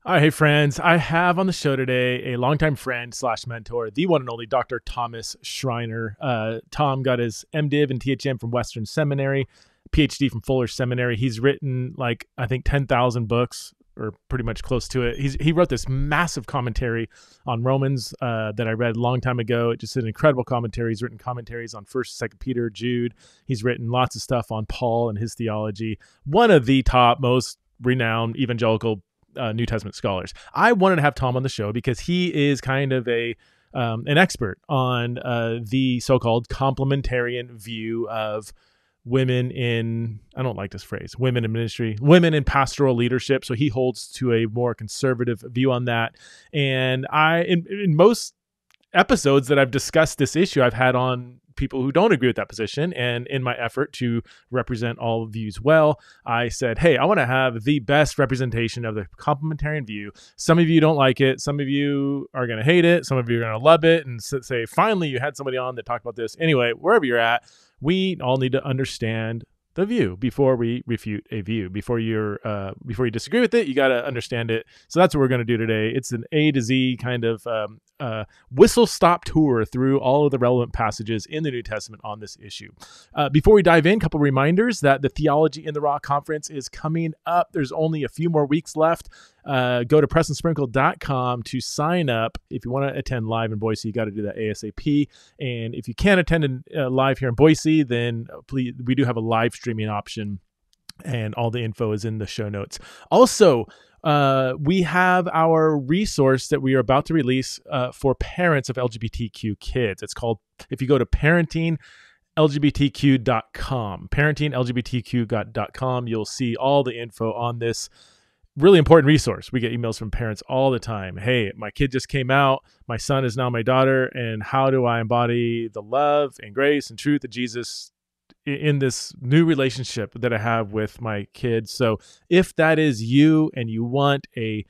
All right, hey friends, I have on the show today a longtime friend slash mentor, the one and only Dr. Thomas Schreiner. Tom got his MDiv and THM from Western Seminary, PhD from Fuller Seminary. He's written I think 10,000 books or pretty much close to it. He wrote this massive commentary on Romans that I read a long time ago. It's just an incredible commentary. He's written commentaries on 1st, 2nd Peter, Jude. He's written lots of stuff on Paul and his theology. One of the top, most renowned evangelical New Testament scholars. I wanted to have Tom on the show because he is kind of an expert on the so-called complementarian view of women in, I don't like this phrase, women in ministry, women in pastoral leadership. So he holds to a more conservative view on that. And in most episodes that I've discussed this issue, I've had on people who don't agree with that position. And in my effort to represent all views well, I said, hey, I want to have the best representation of the complementarian view. Some of you don't like it. Some of you are going to hate it. Some of you are going to love it and say, finally, you had somebody on that talked about this. Anyway, wherever you're at, we all need to understand the view before we refute a view. Before you disagree with it, you got to understand it. So that's what we're going to do today. It's an A to Z kind of whistle-stop tour through all of the relevant passages in the New Testament on this issue. Before we dive in, a couple reminders that the Theology in the Raw conference is coming up. There's only a few more weeks left. Go to PrestonSprinkle.com to sign up. If you want to attend live in Boise, you got to do that ASAP. And if you can't attend live here in Boise, then please, we do have a live streaming option, and all the info is in the show notes. Also, we have our resource that we are about to release for parents of LGBTQ kids. It's called, if you go to parentinglgbtq.com, parentinglgbtq.com, you'll see all the info on this really important resource. We get emails from parents all the time. Hey, my kid just came out. My son is now my daughter. And how do I embody the love and grace and truth of Jesus in this new relationship that I have with my kids? So if that is you and you want a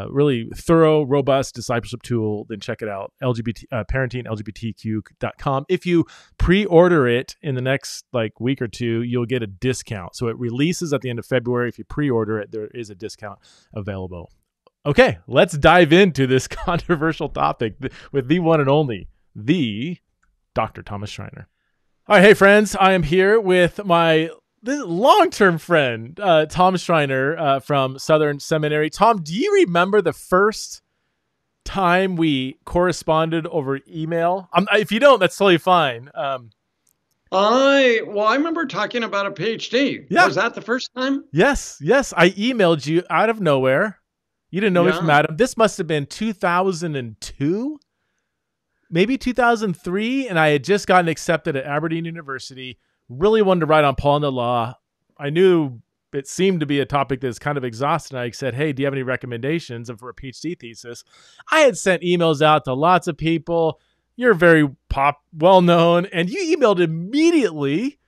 really thorough, robust discipleship tool, then check it out, parentinglgbtq.com. If you pre-order it in the next week or two, you'll get a discount. So it releases at the end of February. If you pre-order it, there is a discount available. Okay, let's dive into this controversial topic with the one and only, the Dr. Thomas Schreiner. All right, hey friends, I am here with my long-term friend, Tom Schreiner from Southern Seminary. Tom, do you remember the first time we corresponded over email? If you don't, that's totally fine. I remember talking about a PhD. Yeah. Was that the first time? Yes. I emailed you out of nowhere. You didn't know me from Adam. This must have been 2002, maybe 2003, and I had just gotten accepted at Aberdeen University. Really wanted to write on Paul and the law. I knew it seemed to be a topic that's kind of exhausted. I said, hey, do you have any recommendations for a PhD thesis? I had sent emails out to lots of people. You're very well-known, and you emailed immediately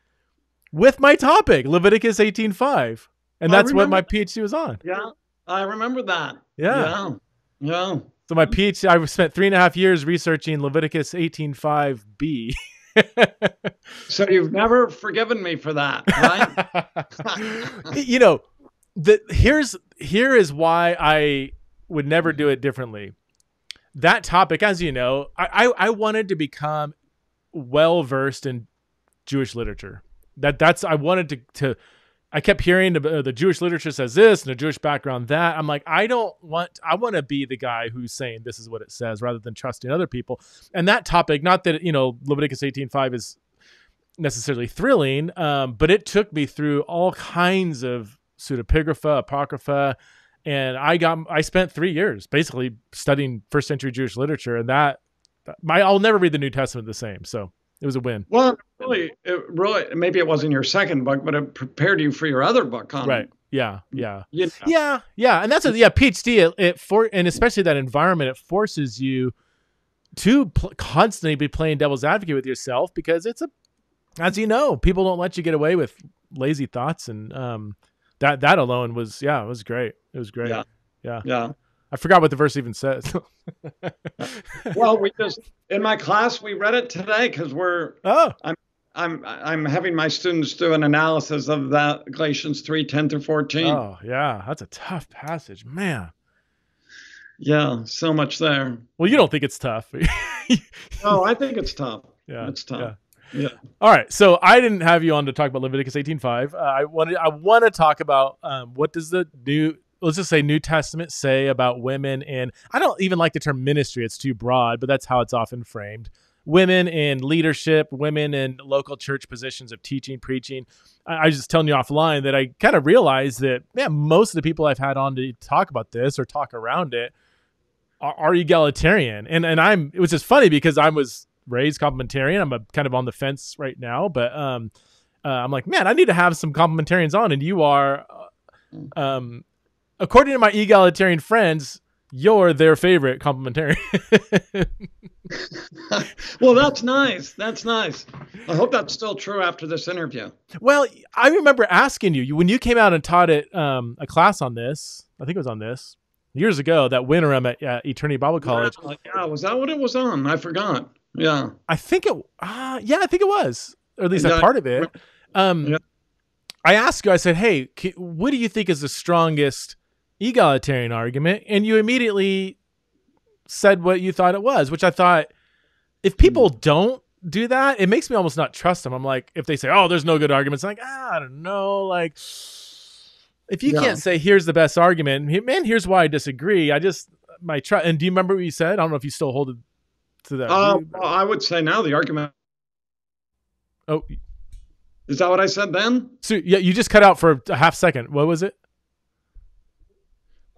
with my topic, Leviticus 18:5. And that's what my PhD was on. Yeah, I remember that. Yeah. So my PhD, I spent 3.5 years researching Leviticus 18:5b. So you've never forgiven me for that, right? Here is why I would never do it differently. That topic, as you know, I wanted to become well-versed in Jewish literature. I kept hearing the Jewish literature says this and the Jewish background that. I'm like, I want to be the guy who's saying this is what it says rather than trusting other people. And that topic, not that, Leviticus 18:5 is necessarily thrilling, but it took me through all kinds of pseudepigrapha, apocrypha, and I spent 3 years basically studying first century Jewish literature, and I'll never read the New Testament the same. So it was a win. Well, really, maybe it wasn't your second book, but it prepared you for your other book. Right. Yeah. And that's PhD. And especially that environment, it forces you to constantly be playing devil's advocate with yourself, because as you know, people don't let you get away with lazy thoughts, and that alone was it was great. It was great. Yeah. I forgot what the verse even says. Well, in my class we read it today because I'm having my students do an analysis of that Galatians 3:10 through 14. Oh yeah, that's a tough passage, man. Yeah, so much there. Well, you don't think it's tough. No, I think it's tough. Yeah. It's tough. Yeah. Yeah. All right. So I didn't have you on to talk about Leviticus 18:5. I want to talk about what does the let's just say New Testament say about women in, I don't even like the term ministry. It's too broad, but that's how it's often framed. Women in leadership, women in local church positions of teaching, preaching. I was just telling you offline that I kind of realized that, man, most of the people I've had on to talk about this or talk around it are egalitarian. And it was just funny because I was raised complementarian. I'm kind of on the fence right now, but I'm like, man, I need to have some complementarians on, and you are, according to my egalitarian friends, you're their favorite complementarian. Well, that's nice. That's nice. I hope that's still true after this interview. Well, I remember asking you when you came out and taught at a class on this. I think it was on this years ago. That winter I'm at Eternity Bible College. Yeah, was that what it was on? I forgot. Yeah, I think it. Yeah, I think it was, or at least a part of it. Yeah. I asked you. I said, "Hey, what do you think is the strongest egalitarian argument?" And you immediately said what you thought it was, which I thought, if people don't do that, it makes me almost not trust them. I'm like, if they say, "Oh, there's no good arguments," I'm like, I don't know. Like, if you can't say, "Here's the best argument," man, here's why I disagree. I just my trust. And do you remember what you said? I don't know if you still hold it to that. Well, I would say now the argument. Oh, is that what I said then? So yeah, you just cut out for a half second. What was it?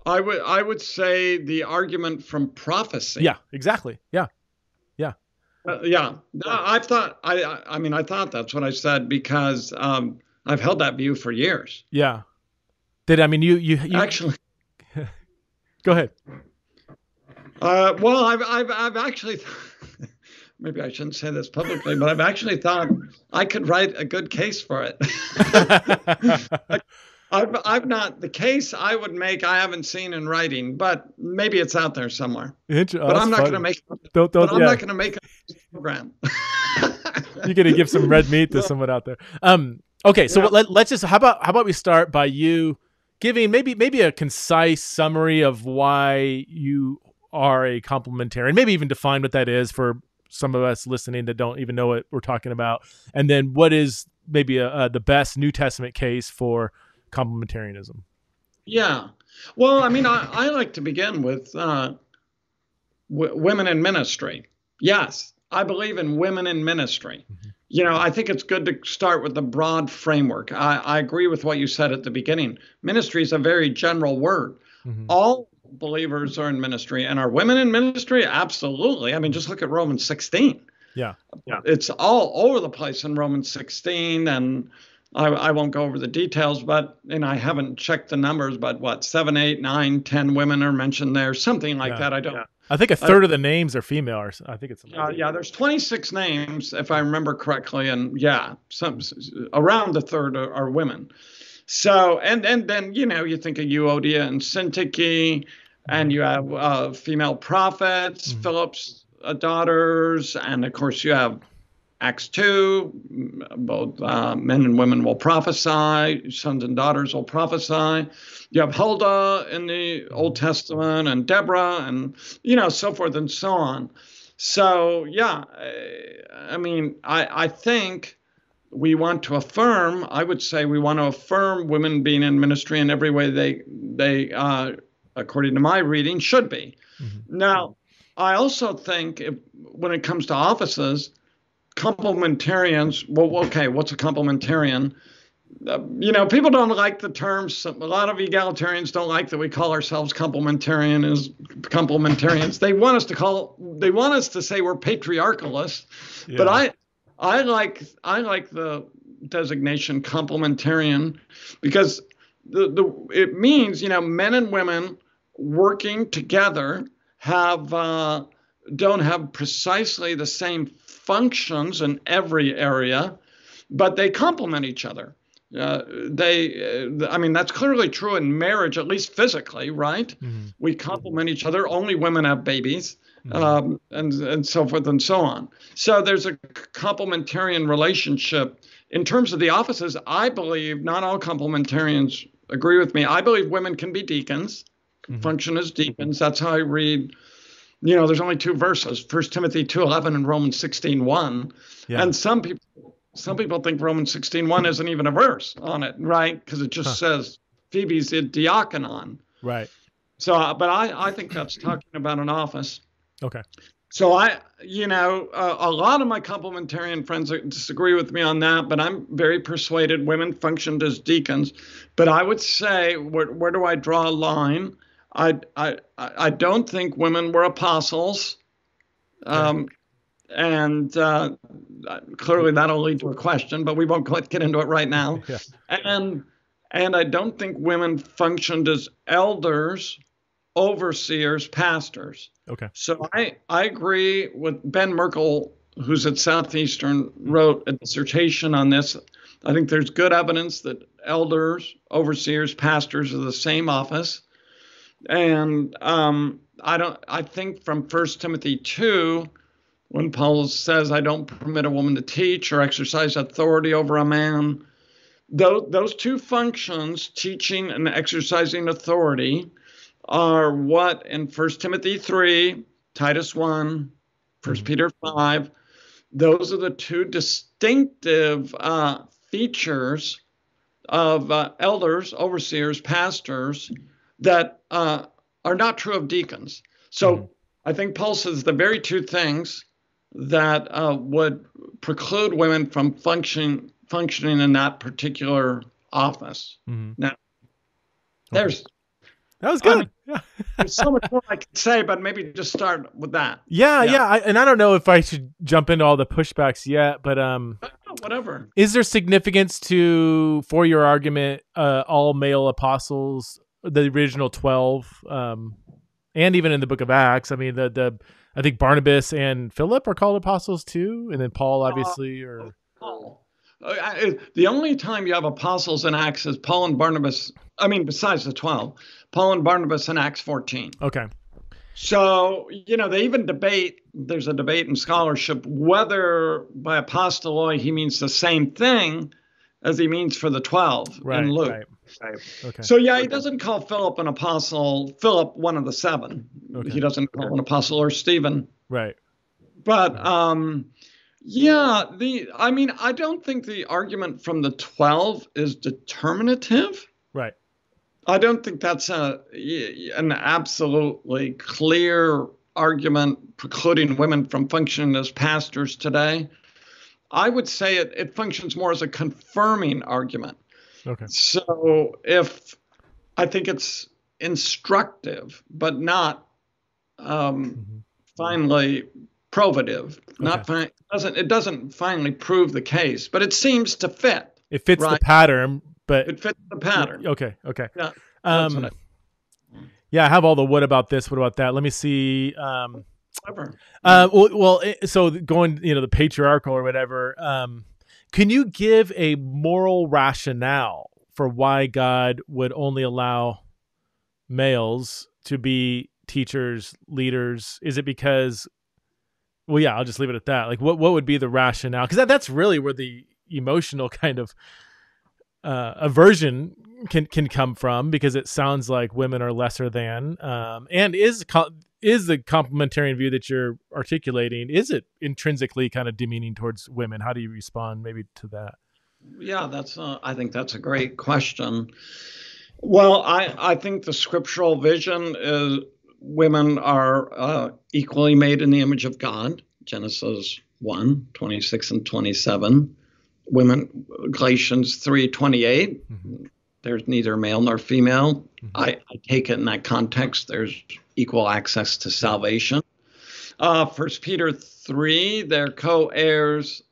I would say the argument from prophecy. Yeah, exactly. Yeah. Yeah. I thought I thought that's what I said because I've held that view for years. Yeah. You actually go ahead. Well, I've actually maybe I shouldn't say this publicly, but I've actually thought I could write a good case for it. I've not, the case I would make, I haven't seen in writing, but maybe it's out there somewhere. But I'm not going to make. I'm not going to make a program. You're going to give some red meat to someone out there. Okay, so let's just how about we start by you giving maybe a concise summary of why you are a complementarian, maybe even define what that is for some of us listening that don't even know what we're talking about, and then what is maybe the best New Testament case for complementarianism. Yeah. Well, I like to begin with women in ministry. Yes, I believe in women in ministry. Mm-hmm. I think it's good to start with the broad framework. I agree with what you said at the beginning. Ministry is a very general word. Mm-hmm. All believers are in ministry, and are women in ministry? Absolutely. Just look at Romans 16. Yeah. It's all over the place in Romans 16, and I won't go over the details, but I haven't checked the numbers, but 7, 8, 9, 10 women are mentioned there, something like that. I don't. I think a third of the names are female, or I think it's. There's 26 names if I remember correctly, and some around a third are women. So and then you think of Euodia and Syntyche, and you have female prophets, Philip's daughters, and of course you have Acts 2, both men and women will prophesy, sons and daughters will prophesy. You have Huldah in the Old Testament, and Deborah, and so forth and so on. So I think we want to affirm. I would say we want to affirm women being in ministry in every way they according to my reading, should be. Mm-hmm. Now, I also think when it comes to offices, complementarians, what's a complementarian? People don't like the terms. A lot of egalitarians don't like that we call ourselves complementarians. They want us to say we're patriarchalists, but I like the designation complementarian because it means men and women working together don't have precisely the same functions in every area, but they complement each other. That's clearly true in marriage, at least physically, right? Mm-hmm. We complement each other. Only women have babies, and so forth and so on. So there's a complementarian relationship. In terms of the offices, I believe not all complementarians agree with me. I believe women can be deacons. function as deacons. That's how I read. There's only two verses: 1 Timothy 2:11 and Romans 16:1. Yeah. And some people think Romans 16:1 isn't even a verse on it, right? Because it just says Phoebe's a diaconon. Right. So, but I think that's talking about an office. Okay. So a lot of my complementarian friends disagree with me on that, but I'm very persuaded women functioned as deacons. But I would say, where do I draw a line? I don't think women were apostles. Okay. And clearly that'll lead to a question, but we won't get into it right now. Yeah. And I don't think women functioned as elders, overseers, pastors. Okay. So I agree with Ben Merkel, who's at Southeastern, wrote a dissertation on this. I think there's good evidence that elders, overseers, pastors are the same office. And I think from 1 Timothy 2, when Paul says, I don't permit a woman to teach or exercise authority over a man, those two functions, teaching and exercising authority, are what in 1 Timothy 3, Titus 1, 1 Peter 5, those are the two distinctive features of elders, overseers, pastors that are not true of deacons. So I think Paul says the very two things that would preclude women from functioning in that particular office. Now, that was good. There's so much more I could say, but maybe just start with that. Yeah. And I don't know if I should jump into all the pushbacks yet, but whatever. Is there significance for your argument, all male apostles, the original 12, and even in the book of Acts? I mean, I think Barnabas and Philip are called apostles too, and then Paul, obviously, or Paul. The only time you have apostles in Acts is Paul and Barnabas. I mean, besides the 12, Paul and Barnabas in Acts 14. Okay. So, they even debate, there's a debate in scholarship, whether by apostoloi he means the same thing as he means for the 12 in Luke. Right. Okay. So, he doesn't call Philip an apostle, Philip one of the seven. Okay. He doesn't call an apostle, or Stephen. Right. But, I don't think the argument from the 12 is determinative. Right. I don't think that's an absolutely clear argument precluding women from functioning as pastors today. I would say it functions more as a confirming argument. Okay. So I think it's instructive, but not finally probative. Okay. It doesn't finally prove the case, but it seems to fit. It fits the pattern. But it fits the pattern. Okay. Yeah. I have all the what about this, what about that. Let me see. So going, the patriarchal or whatever. Can you give a moral rationale for why God would only allow males to be teachers, leaders? Is it because? Well, yeah, I'll just leave it at that. Like, what would be the rationale? Because that's really where the emotional kind of aversion can come from, because it sounds like women are lesser than, and is the complementarian view that you're articulating, is it intrinsically kind of demeaning towards women? How do you respond maybe to that? Yeah, I think that's a great question. Well, I think the scriptural vision is women are equally made in the image of God. Genesis 1:26 and 27. Women, Galatians 3:28, there's neither male nor female. I take it in that context. There's equal access to salvation. 1 Peter 3, they're co-heirs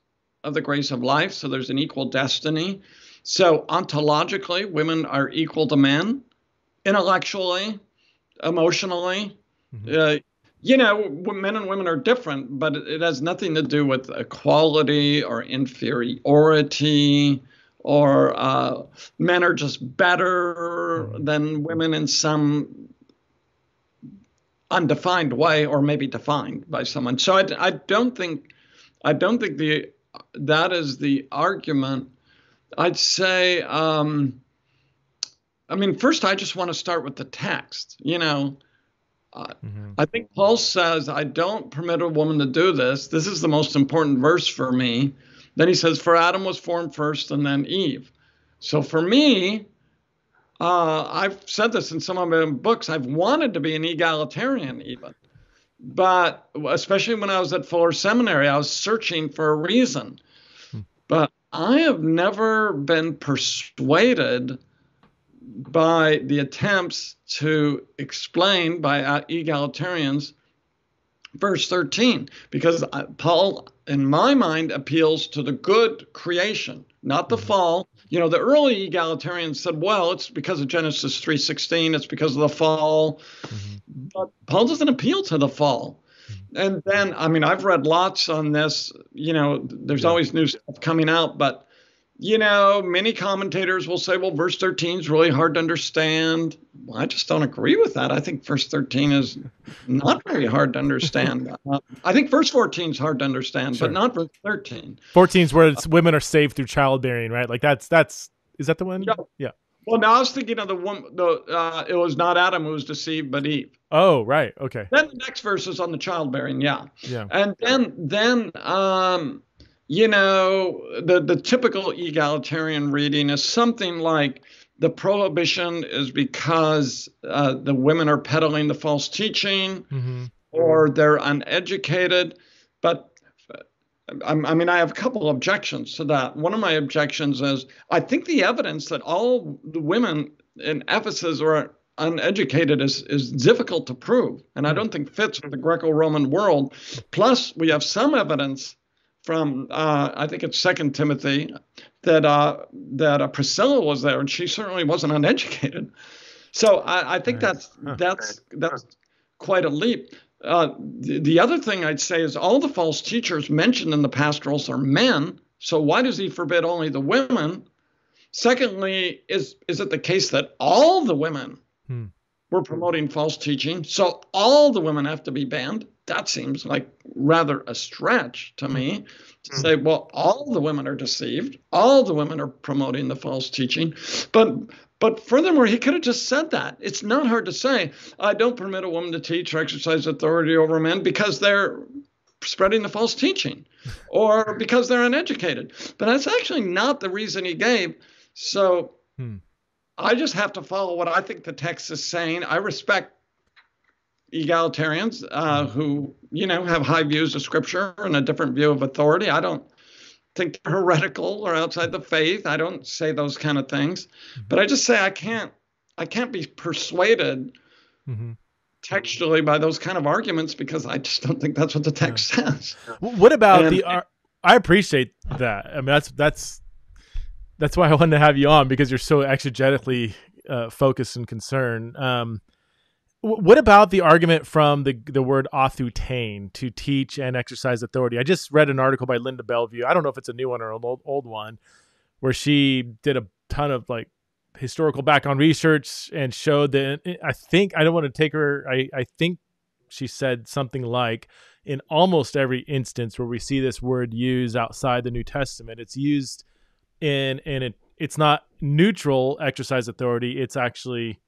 of the grace of life, so there's an equal destiny. So ontologically, women are equal to men, intellectually, emotionally. Men and women are different, but it has nothing to do with equality or inferiority, or men are just better than women in some undefined way, or maybe defined by someone. So I don't think that is the argument. I'd say I mean, first, I just want to start with the text. I think Paul says, I don't permit a woman to do this. This is the most important verse for me. Then he says, for Adam was formed first and then Eve. So for me, I've said this in some of my books, I've wanted to be an egalitarian even. But especially when I was at Fuller Seminary, I was searching for a reason. But I have never been persuaded by the attempts to explain by egalitarians verse 13, because Paul, in my mind, appeals to the good creation, not the fall. The early egalitarians said, well, it's because of Genesis 3:16, it's because of the fall. But Paul doesn't appeal to the fall. And then, I mean, I've read lots on this. There's always new stuff coming out, but many commentators will say, well, verse 13 is really hard to understand. Well, I just don't agree with that. I think verse 13 is not very hard to understand. I think verse 14 is hard to understand, but not verse 13. 14 is where women are saved through childbearing, right? Like is that the one? Yeah. Well, now I was thinking of the woman, it was not Adam who was deceived, but Eve. Oh, right. Okay. Then the next verse is on the childbearing. Yeah. Yeah. And then the typical egalitarian reading is something like the prohibition is because the women are peddling the false teaching or they're uneducated. But I mean, I have a couple objections to that. One of my objections is I think the evidence that all the women in Ephesus are uneducated is difficult to prove, and I don't think fits with the Greco-Roman world. Plus, we have some evidence from I think it's 2 Timothy that Priscilla was there, and she certainly wasn't uneducated. So I think that's quite a leap. The other thing I'd say is all the false teachers mentioned in the pastorals are men. So why does he forbid only the women? Secondly, is it the case that all the women were promoting false teaching, so all the women have to be banned? That seems like rather a stretch to me to say, well, all the women are deceived, all the women are promoting the false teaching. But furthermore, he could have just said that. It's not hard to say, I don't permit a woman to teach or exercise authority over men because they're spreading the false teaching or because they're uneducated. But that's actually not the reason he gave. So I just have to follow what I think the text is saying. I respect egalitarians who, have high views of Scripture and a different view of authority. I don't think they're heretical or outside the faith. I don't say those kind of things. But I just say I can't be persuaded textually by those kind of arguments because I just don't think that's what the text says. What about I appreciate that. I mean, that's why I wanted to have you on, because you're so exegetically focused and concerned. What about the argument from the word authutane, to teach and exercise authority? I just read an article by Linda Bellevue. I don't know if it's a new one or an old one, where she did a ton of historical background research and showed that I think she said something like, in almost every instance where we see this word used outside the New Testament, it's used it's not neutral exercise authority. It's actually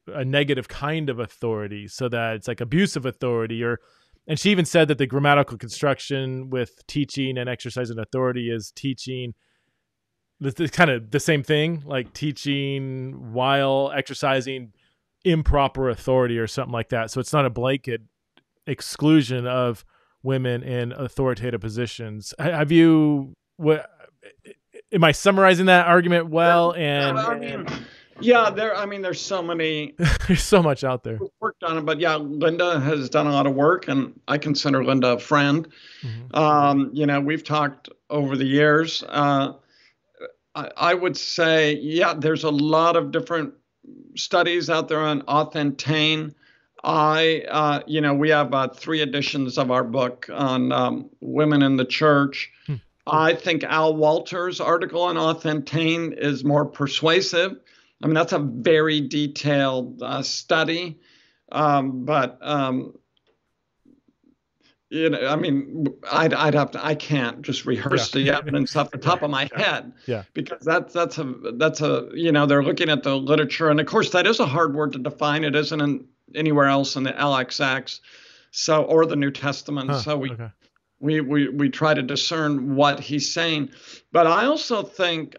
a negative kind of authority, so that it's like abusive authority. And she even said that the grammatical construction with teaching and exercising authority is teaching. It's kind of the same thing, like teaching while exercising improper authority or something like that. So it's not a blanket exclusion of women in authoritative positions. Am I summarizing that argument well? There's so many. There's so much out there. Worked on it, but yeah, Linda has done a lot of work, and I consider Linda a friend. We've talked over the years. I would say, there's a lot of different studies out there on authentane. We have 3 editions of our book on women in the church. I think Al Walter's article on authentane is more persuasive. I mean, that's a very detailed study. I mean, I'd have to. I can't just rehearse the evidence off the top of my head, because that's a they're looking at the literature, and of course that is a hard word to define. It isn't anywhere else in the LXX, or the New Testament. So we try to discern what he's saying, but I also think.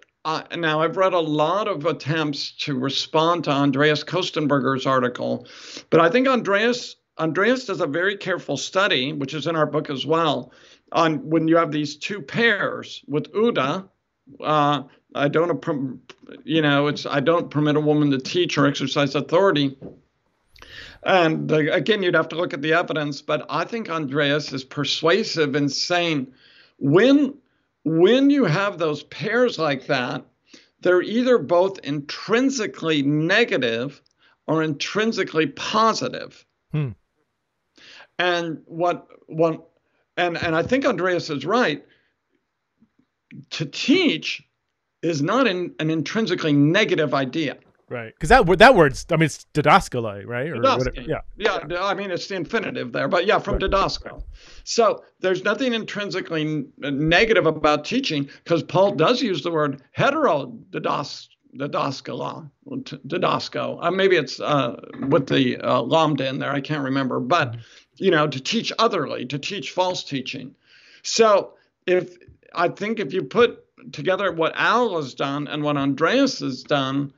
Now, I've read a lot of attempts to respond to Andreas Kostenberger's article, but I think Andreas does a very careful study, which is in our book as well, on when you have these two pairs with Uda. I don't permit a woman to teach or exercise authority. And again, you'd have to look at the evidence, but I think Andreas is persuasive in saying when you have those pairs like that, they're either both intrinsically negative or intrinsically positive. And I think Andreas is right. To teach is not an intrinsically negative idea. Right, because that word's, I mean, it's didaskale, right? Or yeah. I mean, it's the infinitive there, but from didasko. So there's nothing intrinsically negative about teaching, because Paul does use the word didasko. Maybe it's with the lambda in there. I can't remember, but to teach otherly, to teach false teaching. So if you put together what Al has done and what Andreas has done,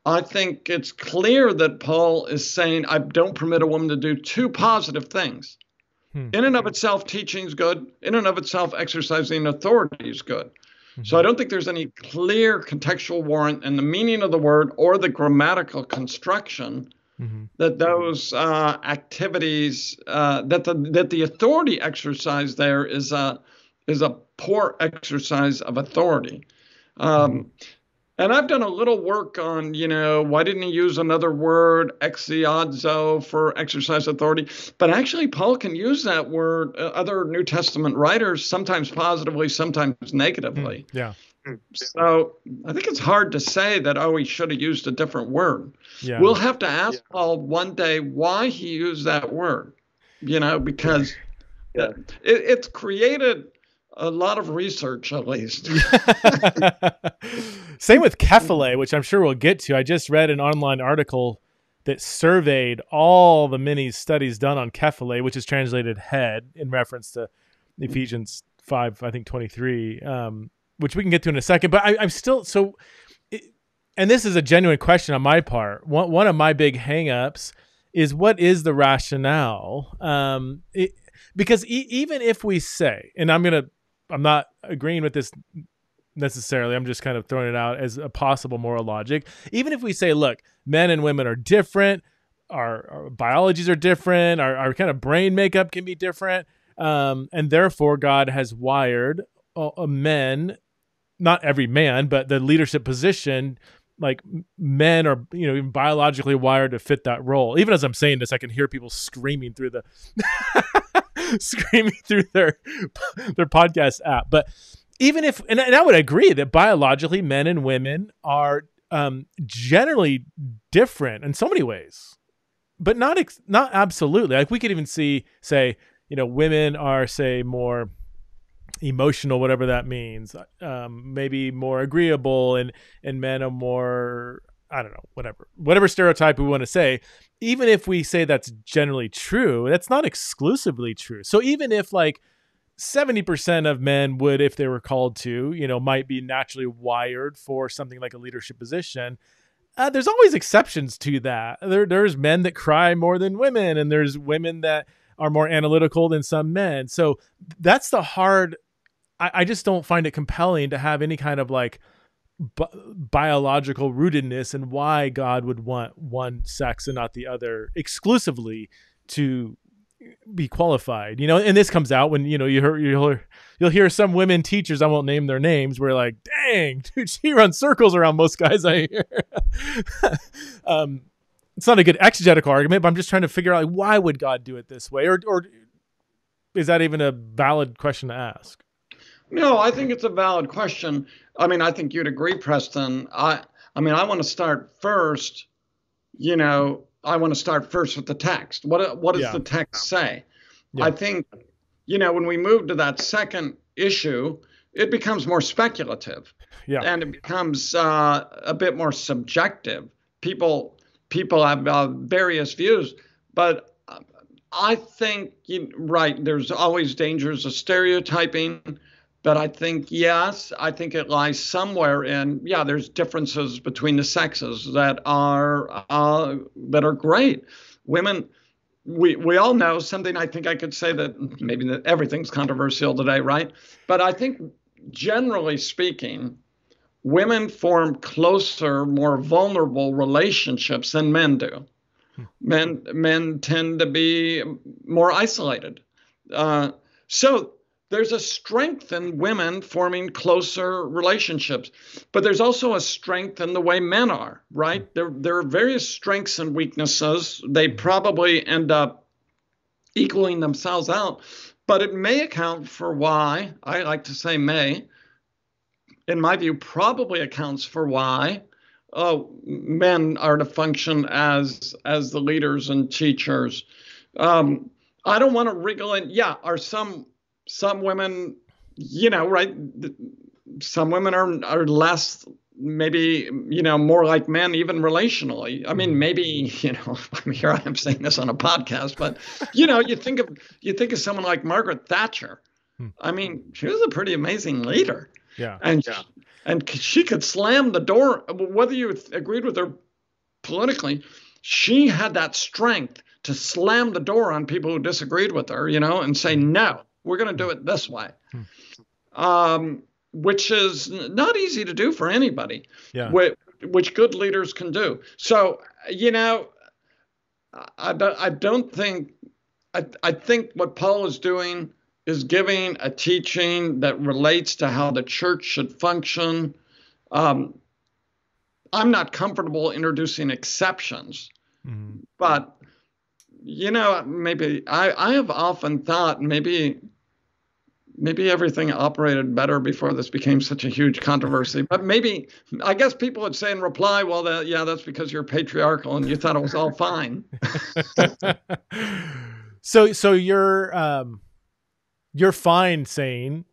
I think it's clear that Paul is saying, I don't permit a woman to do two positive things. In and of itself, teaching is good. In and of itself, exercising authority is good. So I don't think there's any clear contextual warrant in the meaning of the word or the grammatical construction that those activities, that the authority exercise there is a poor exercise of authority. And I've done a little work on, why didn't he use another word, exiazo, for exercise authority? But actually, Paul can use that word. Other New Testament writers, sometimes positively, sometimes negatively. So I think it's hard to say that, he should have used a different word. We'll have to ask Paul one day why he used that word, because it's created a lot of research, at least. Same with kephale, which I'm sure we'll get to. I just read an online article that surveyed all the many studies done on kephale, which is translated head in reference to Ephesians 5, I think 23, which we can get to in a second. But I'm still and this is a genuine question on my part. One of my big hangups is, what is the rationale? Because even if we say, and I'm not agreeing with this necessarily, I'm just kind of throwing it out as a possible moral logic. Even if we say, look, men and women are different, our biologies are different, our kind of brain makeup can be different, and therefore God has wired men, not every man, but the leadership position, like men are, even biologically wired to fit that role. Even as I'm saying this, I can hear people screaming through their podcast app. But even if, and I would agree that biologically men and women are generally different in so many ways, but not absolutely. Like we could even say, women are, say, more emotional, whatever that means, maybe more agreeable, and men are more, I don't know, whatever stereotype we want to say. Even if we say that's generally true, that's not exclusively true. So even if 70% of men would, if they were called to, might be naturally wired for something like a leadership position, there's always exceptions to that. There's men that cry more than women, and there's women that are more analytical than some men. So that's the hard, I just don't find it compelling to have any kind of biological rootedness and why God would want one sex and not the other exclusively to be qualified, and this comes out when, you'll hear some women teachers, I won't name their names, where like, dang, dude, she runs circles around most guys I hear. It's not a good exegetical argument, but I'm just trying to figure out, why would God do it this way? Or is that even a valid question to ask? No, I think it's a valid question. I mean, I think you'd agree, Preston. I want to start first, I want to start first with the text. What does the text say? Yeah. I think, when we move to that second issue, it becomes more speculative. Yeah. And it becomes a bit more subjective. People have various views, but I think, right, there's always dangers of stereotyping, but I think, yes, I think it lies somewhere in, there's differences between the sexes that are great. Women, we all know something. I think I could say that maybe that everything's controversial today, right? But I think generally speaking, women form closer, more vulnerable relationships than men do. Men tend to be more isolated. So there's a strength in women forming closer relationships, but there's also a strength in the way men are, right? There are various strengths and weaknesses. They probably end up equaling themselves out, but it may account for why, I like to say may, in my view, probably accounts for why men are to function as the leaders and teachers. I don't want to wriggle in. Are some women, right? Some women are less, maybe, more like men, even relationally. I mean, maybe, here I am saying this on a podcast, but, you think of someone like Margaret Thatcher. I mean, she was a pretty amazing leader. Yeah. And she could slam the door, whether you agreed with her politically, she had that strength to slam the door on people who disagreed with her, and say, no, we're going to do it this way, which is not easy to do for anybody, which good leaders can do. So, I think what Paul is doing is giving a teaching that relates to how the church should function. I'm not comfortable introducing exceptions, but, maybe I have often thought maybe everything operated better before this became such a huge controversy. But maybe, I guess people would say in reply, well, that's because you're patriarchal and you thought it was all fine. So you're fine saying,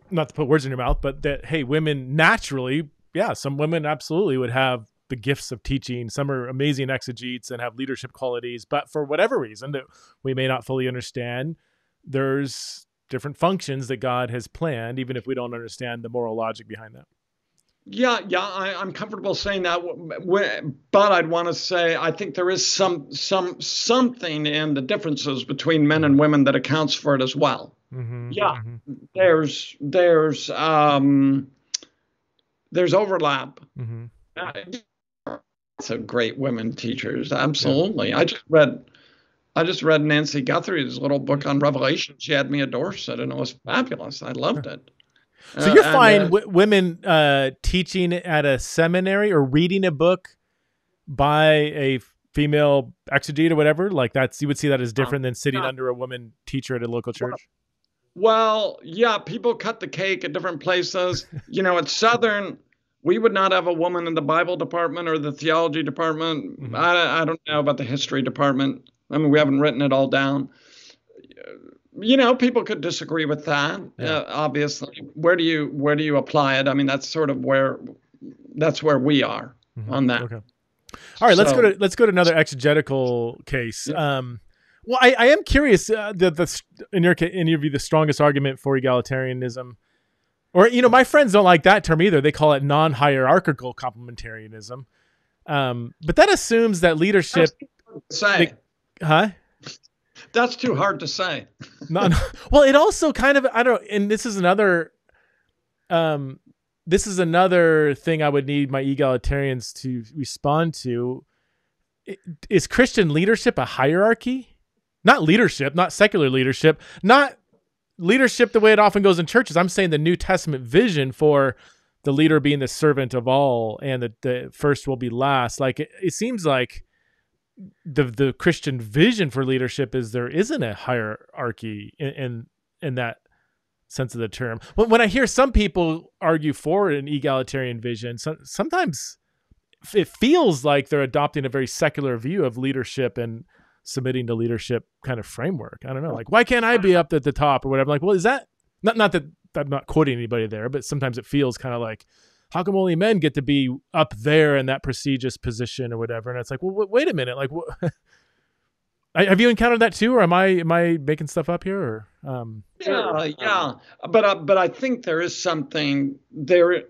not to put words in your mouth, but that, hey, women naturally, some women absolutely would have the gifts of teaching. Some are amazing exegetes and have leadership qualities, but for whatever reason that we may not fully understand, there's different functions that God has planned, even if we don't understand the moral logic behind that. I'm comfortable saying that, but I'd want to say I think there is something in the differences between men and women that accounts for it as well. There's overlap. So great women teachers, absolutely. I just read Nancy Guthrie's little book on Revelation. She had me a Dorset, and it was fabulous. I loved it. So you're fine women teaching at a seminary or reading a book by a female exegete or whatever? Like you would see that as different than sitting under a woman teacher at a local church? Well, people cut the cake at different places. At Southern, we would not have a woman in the Bible department or the theology department. I don't know about the history department. I mean, we haven't written it all down. People could disagree with that. Obviously, where do you apply it? I mean, that's sort of where we are on that. Okay. All right, let's go to another exegetical case. Well, I am curious. In your view, the strongest argument for egalitarianism, or my friends don't like that term either. They call it non-hierarchical complementarianism. But that assumes that leadership. That's too hard to say. No. Well, it also kind of, and this is another thing I would need my egalitarians to respond to. Is Christian leadership a hierarchy? Not leadership, not secular leadership, not leadership the way it often goes in churches. I'm saying the New Testament vision for the leader being the servant of all and the first will be last. Like it seems like the Christian vision for leadership is there isn't a hierarchy in that sense of the term. When I hear some people argue for an egalitarian vision, sometimes it feels like they're adopting a very secular view of leadership and submitting to leadership kind of framework. I don't know, like, why can't I be up at the top or whatever? Like, well, is that not that I'm not quoting anybody there, but sometimes it feels kind of like, how come only men get to be up there in that prestigious position or whatever? And it's like, well, wait a minute. Like, have you encountered that too? Or am I making stuff up here? Or, yeah. But I think there is something there.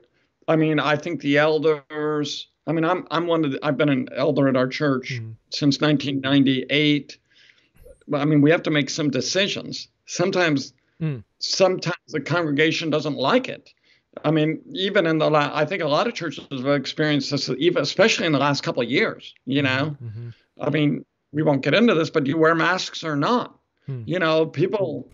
I mean, I think the elders, I mean, I've been an elder at our church since 1998. I mean, we have to make some decisions. Sometimes the congregation doesn't like it. I mean, even in I think a lot of churches have experienced this, even especially in the last couple of years. You know, I mean, we won't get into this, but do you wear masks or not? You know, people.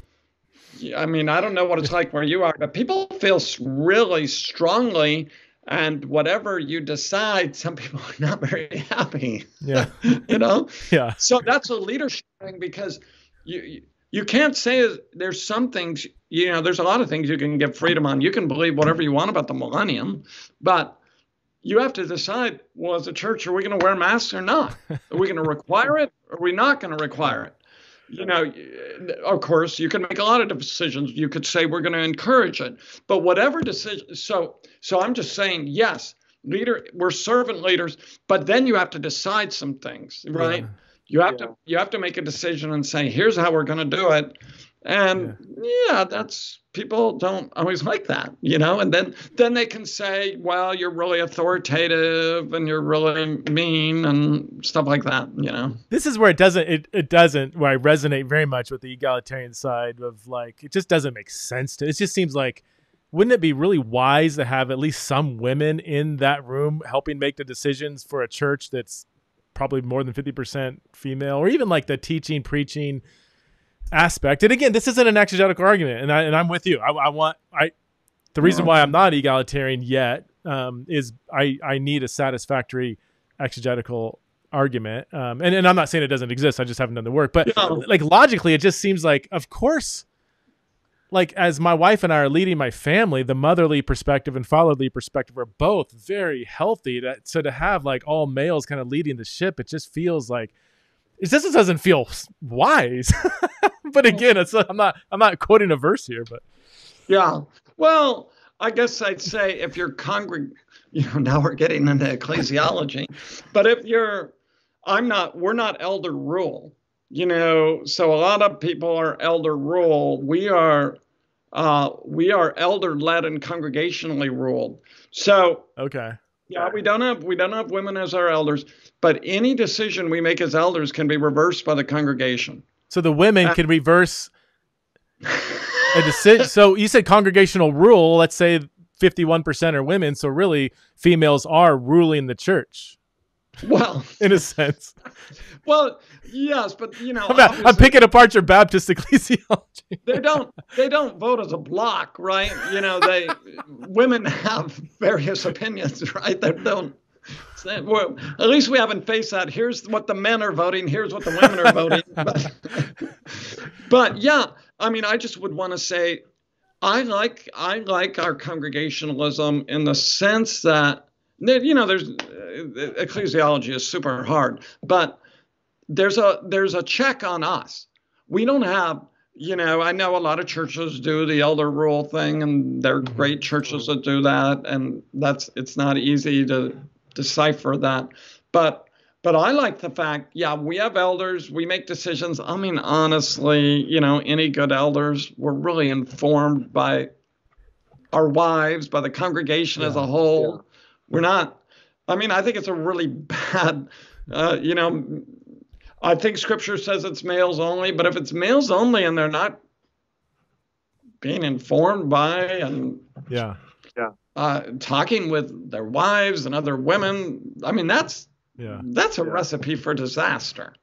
I mean, I don't know what it's like where you are, but people feel really strongly, and whatever you decide, some people are not very happy. Yeah, you know. Yeah. So that's a leadership thing, because you can't say there's some things, you know, there's a lot of things you can give freedom on. You can believe whatever you want about the millennium, but you have to decide, well, as a church, are we going to wear masks or not? Are we going to require it? Or are we not going to require it? You know, of course, you can make a lot of decisions. You could say we're going to encourage it, but whatever decision. So I'm just saying, yes, we're servant leaders, but then you have to decide some things, right? Yeah. You have to make a decision and say, here's how we're going to do it. And that's, people don't always like that, you know, and then they can say, well, you're really authoritative and you're really mean and stuff like that, you know. This is where it doesn't, where I resonate very much with the egalitarian side of, like, it just doesn't make sense to, it just seems like, wouldn't it be really wise to have at least some women in that room helping make the decisions for a church that's probably more than 50% female, or even like the teaching, preaching aspect? And again, this isn't an exegetical argument, and I'm with you. The reason why I'm not egalitarian yet is I need a satisfactory exegetical argument, and I'm not saying it doesn't exist. I just haven't done the work. But like, logically, it just seems like, of course, like, as my wife and I are leading my family, the motherly perspective and fatherly perspective are both very healthy. So to have like all males kind of leading the ship, it just feels like, it just doesn't feel wise. But again, I'm not quoting a verse here, but yeah. Well, I guess I'd say if you're now we're getting into ecclesiology, but if we're not elder rule, you know. So a lot of people are elder rule. We are elder led and congregationally ruled. So okay. Yeah, we don't have women as our elders, but any decision we make as elders can be reversed by the congregation. So the women can reverse a decision. So you said congregational rule. Let's say 51% are women. So really, females are ruling the church. Well, in a sense. Well, yes, but you know, I'm picking apart your Baptist ecclesiology. They don't vote as a block, right? You know, women have various opinions, right? They don't. Well, at least we haven't faced that. Here's what the men are voting. Here's what the women are voting. But yeah, I mean, I just would want to say, I like our congregationalism in the sense that, you know, there's ecclesiology is super hard, but there's a check on us. We don't have, you know, I know a lot of churches do the elder rule thing, and they're great churches that do that, and it's not easy to decipher that, but I like the fact, yeah, we have elders, we make decisions. I mean, honestly, you know, any good elders were really informed by our wives, by the congregation as a whole. Yeah. We're not, I mean, I think it's a really bad, you know, I think scripture says it's males only, but if it's males only and they're not being informed by and talking with their wives and other women, I mean, that's a recipe for disaster.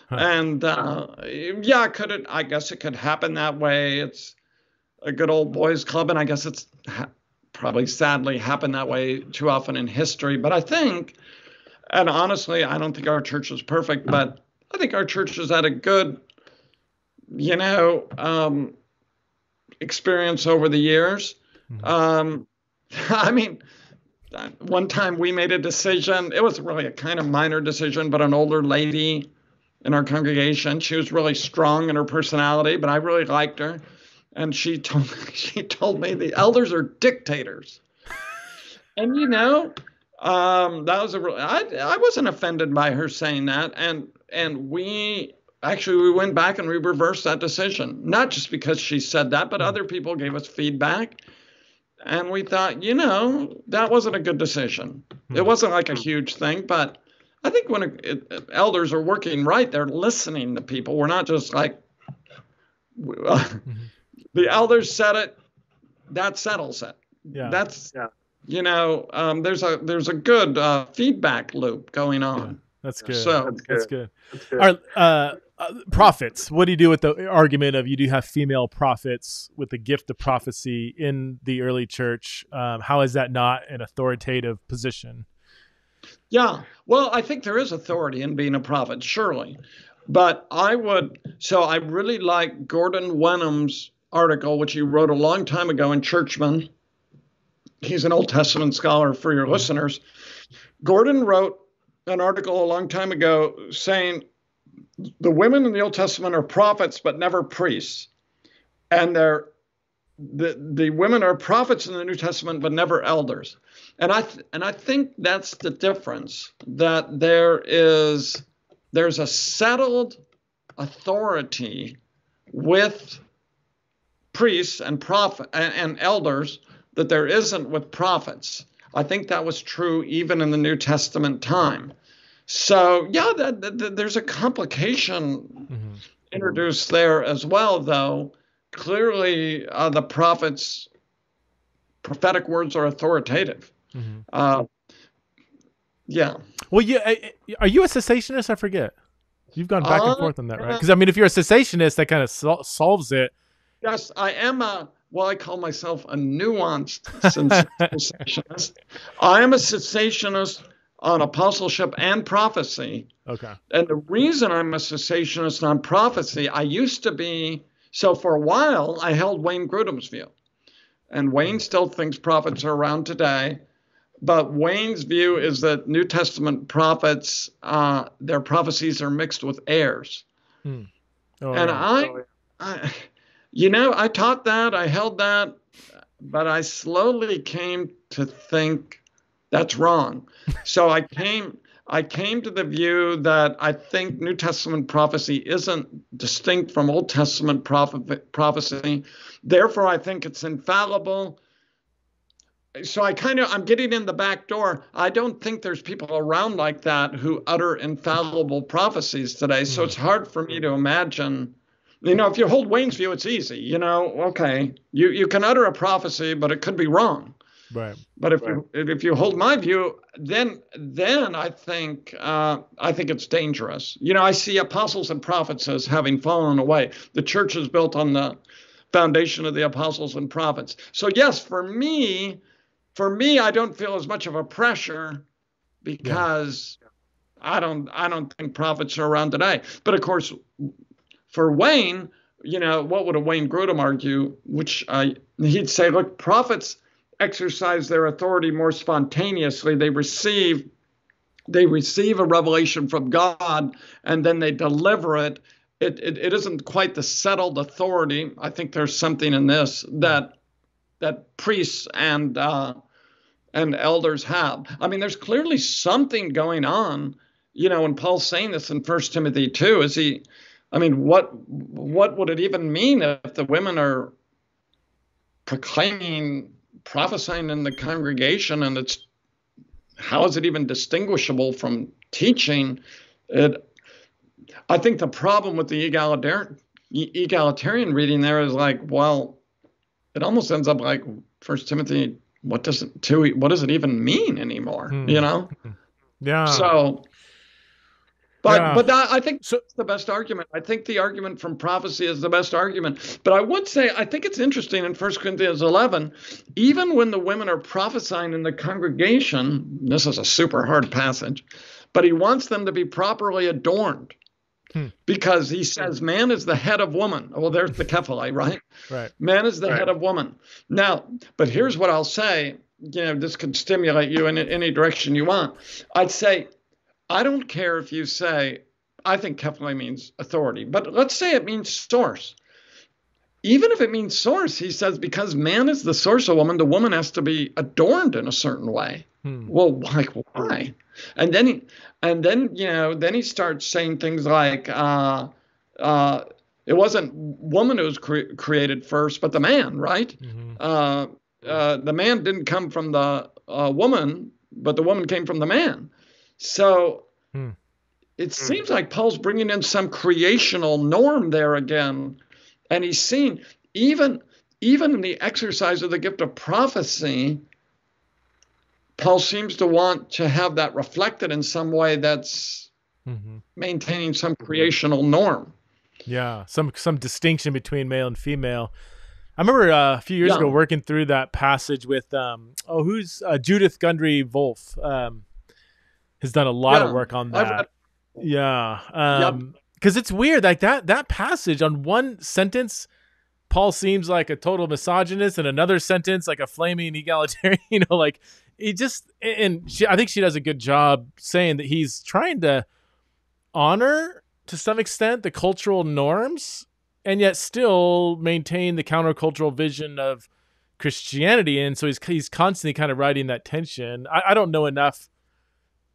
Huh. And I guess it could happen that way. It's a good old boys club, and I guess it's probably sadly happened that way too often in history. But I think, and honestly, I don't think our church is perfect, but I think our church has had a good, you know, experience over the years. I mean, one time we made a decision. It was really a kind of minor decision, but an older lady in our congregation. She was really strong in her personality, but I really liked her. And she told me the elders are dictators. And that was I wasn't offended by her saying that. And we went back and we reversed that decision, not just because she said that, but other people gave us feedback. And we thought, that wasn't a good decision. It wasn't like a huge thing, but I think when elders are working right, they're listening to people. We're not just like, the elders said it, that settles it. Yeah. There's a good feedback loop going on. Yeah, that's good. So that's good. All right, prophets. What do you do with the argument of you do have female prophets with the gift of prophecy in the early church? How is that not an authoritative position? Yeah, well, I think there is authority in being a prophet, surely. But I really like Gordon Wenham's article, which he wrote a long time ago in Churchman. He's an Old Testament scholar for your listeners. Gordon wrote an article a long time ago saying the women in the Old Testament are prophets, but never priests. And the women are prophets in the New Testament, but never elders. And I think that's the difference, that there's a settled authority with priests and and elders that there isn't with prophets. I think that was true even in the New Testament time. So yeah, there's a complication introduced there as well, though. Clearly, the prophets' prophetic words are authoritative. Yeah. Well, are you a cessationist? I forget. You've gone back and forth on that, right? Because I mean, if you're a cessationist, that kind of solves it. Yes, I am I call myself a nuanced cessationist. I am a cessationist on apostleship and prophecy. Okay. And the reason I'm a cessationist on prophecy, I used to be, so for a while, I held Wayne Grudem's view. And Wayne still thinks prophets are around today. But Wayne's view is that New Testament prophets, their prophecies are mixed with errors. And I taught that, I held that, but I slowly came to think that's wrong. So I came to the view that I think New Testament prophecy isn't distinct from Old Testament prophecy. Therefore, I think it's infallible. So I'm getting in the back door. I don't think there's people around like that who utter infallible prophecies today. So it's hard for me to imagine. If you hold Wayne's view, it's easy. Okay, you can utter a prophecy, but it could be wrong. Right. But if you hold my view, then I think it's dangerous. I see apostles and prophets as having fallen away. The church is built on the foundation of the apostles and prophets. So yes, for me, I don't feel as much of a pressure because I don't think prophets are around today. But of course, for Wayne, what would a Wayne Grudem argue? He'd say, look, prophets exercise their authority more spontaneously. They receive a revelation from God, and then they deliver it. It isn't quite the settled authority. I think there's something in this that priests and elders have. I mean, there's clearly something going on. And Paul's saying this in 1 Timothy 2. What would it even mean if the women are prophesying in the congregation, and how is it even distinguishable from teaching? I think the problem with the egalitarian reading there is like, well, it almost ends up like 1 Timothy. What does it even mean anymore? Yeah. So. But I think that's the best argument. I think the argument from prophecy is the best argument. But I would say, I think it's interesting in 1 Corinthians 11, even when the women are prophesying in the congregation, this is a super hard passage, but he wants them to be properly adorned. Because he says man is the head of woman. Well, there's the kephale, right? Right. Man is the head of woman. Now, but here's what I'll say. This could stimulate you in any direction you want. I'd say, I don't care if you say I think kephale means authority, but let's say it means source. Even if it means source, he says, because man is the source of woman, the woman has to be adorned in a certain way. Well, like why? And then he starts saying things like, it wasn't woman who was created first, but the man, right? The man didn't come from the woman, but the woman came from the man. So it seems like Paul's bringing in some creational norm there again. And he's seen, even in the exercise of the gift of prophecy, Paul seems to want to have that reflected in some way that's maintaining some creational norm. Yeah, some distinction between male and female. I remember a few years ago working through that passage with Judith Gundry Wolf has done a lot of work on that. Because it's weird, like that passage, on one sentence, Paul seems like a total misogynist, and another sentence like a flaming egalitarian. I think she does a good job saying that he's trying to honor to some extent the cultural norms, and yet still maintain the countercultural vision of Christianity. And so he's constantly kind of riding that tension. I don't know enough.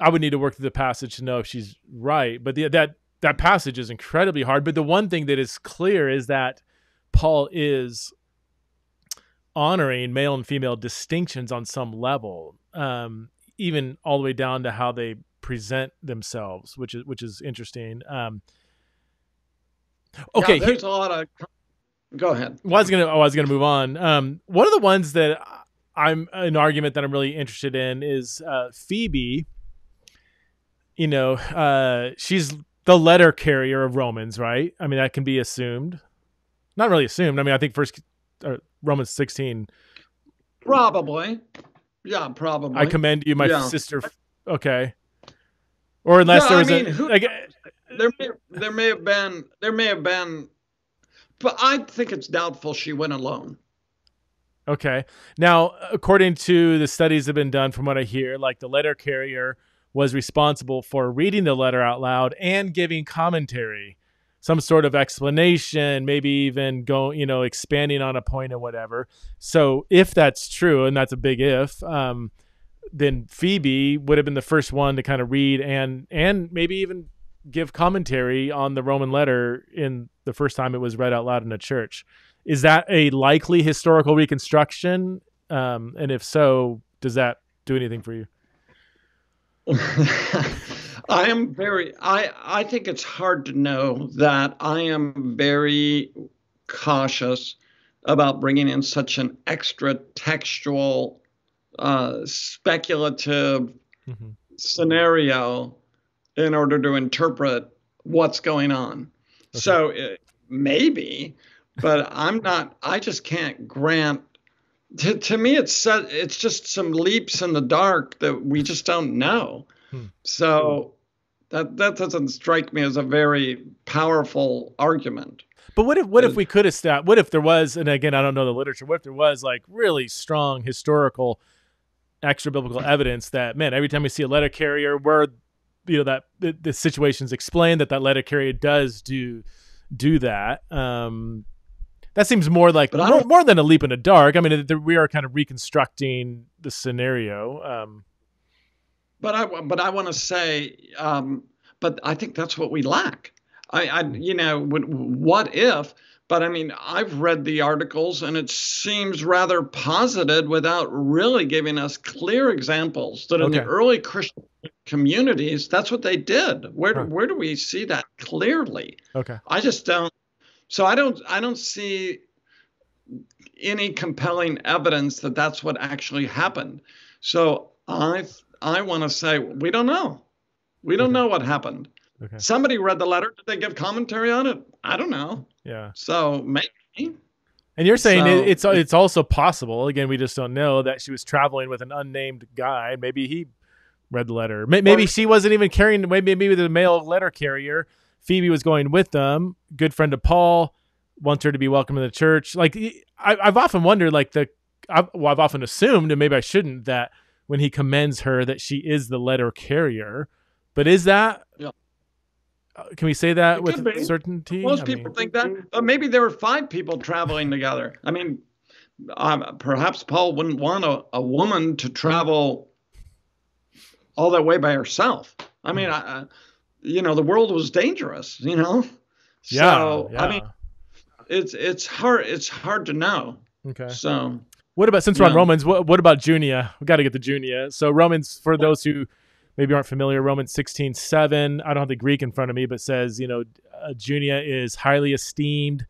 I would need to work through the passage to know if she's right, but that passage is incredibly hard. But the one thing that is clear is that Paul is honoring male and female distinctions on some level, even all the way down to how they present themselves, which is interesting. Okay, there's a lot of. Go ahead. Well, I was gonna move on. One of the ones that an argument that I'm really interested in is Phoebe. She's the letter carrier of Romans, right? I mean, that can be assumed. Not really assumed. I mean, I think Romans 16. Probably. Yeah, probably. I commend you, my sister. Okay. Or unless there was there may have been, but I think it's doubtful she went alone. Okay. Now, according to the studies that have been done, from what I hear, like the letter carrier was responsible for reading the letter out loud and giving commentary, some sort of explanation, maybe even expanding on a point or whatever. So if that's true, and that's a big if, then Phoebe would have been the first one to kind of read and maybe even give commentary on the Roman letter in the first time it was read out loud in a church. Is that a likely historical reconstruction? And if so, does that do anything for you? I think it's hard to know that. I am very cautious about bringing in such an extra textual, speculative scenario in order to interpret what's going on. Okay. So maybe, but I just can't grant. To me, it's just some leaps in the dark that we just don't know. So that doesn't strike me as a very powerful argument. But what if we could establish? What if there was? And again, I don't know the literature. What if there was like really strong historical, extra biblical evidence that, man, every time we see a letter carrier, where that the situation's explained, that letter carrier does do that. That seems more like more than a leap in the dark. I mean, we are kind of reconstructing the scenario. But I want to say, but I think that's what we lack. What if? But I mean, I've read the articles and it seems rather posited without really giving us clear examples that in the early Christian communities, that's what they did. Where do we see that clearly? Okay. I just don't. So I don't see any compelling evidence that that's what actually happened. So I want to say we don't know. We don't know what happened. Okay. Somebody read the letter. Did they give commentary on it? I don't know. Yeah. So maybe. And you're saying it's also possible, again, we just don't know, that she was traveling with an unnamed guy. Maybe he read the letter. Maybe she wasn't even carrying, maybe the male letter carrier. Phoebe was going with them. Good friend of Paul, wants her to be welcome in the church. Like I've often wondered, I've often assumed, and maybe I shouldn't, that when he commends her that she is the letter carrier. But is that Can we say that It with could be. certainty? Most people think that. Maybe there were 5 people traveling together. I mean, perhaps Paul wouldn't want a woman to travel all that way by herself. I mean, the world was dangerous, Yeah, So, yeah. I mean, it's hard to know. Okay. So, what about, since we're on Romans, what about Junia? We got to get to Junia. So Romans, for those who maybe aren't familiar, Romans 16:7. I don't have the Greek in front of me, but says, Junia is highly esteemed.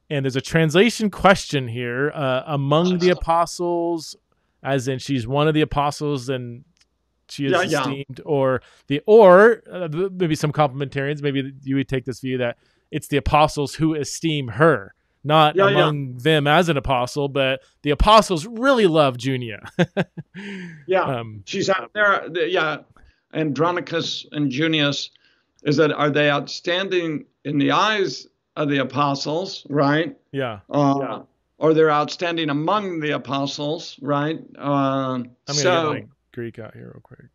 And there's a translation question here. Among the apostles, as in she's one of the apostles and she is esteemed, or maybe some complementarians, maybe you would take this view that it's the apostles who esteem her, not among them as an apostle, but the apostles really love Junia. She's out there. Andronicus and Junius, are they outstanding in the eyes of the apostles, right? Or they're outstanding among the apostles, right? I'm gonna get my Greek out here real quick.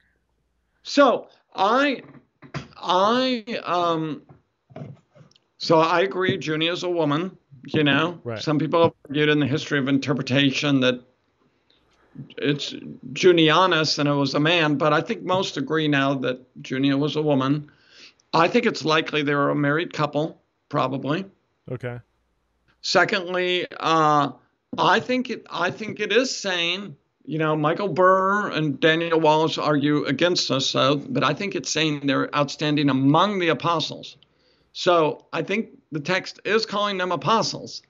So I agree, Junia is a woman. Right. Some people have argued in the history of interpretation that it's Junianus and it was a man, but I think most agree now that Junia was a woman. I think it's likely they were a married couple, probably. Okay. Secondly, I think it is saying, Michael Burr and Daniel Wallace argue against us, but I think it's saying they're outstanding among the apostles. So I think the text is calling them apostles.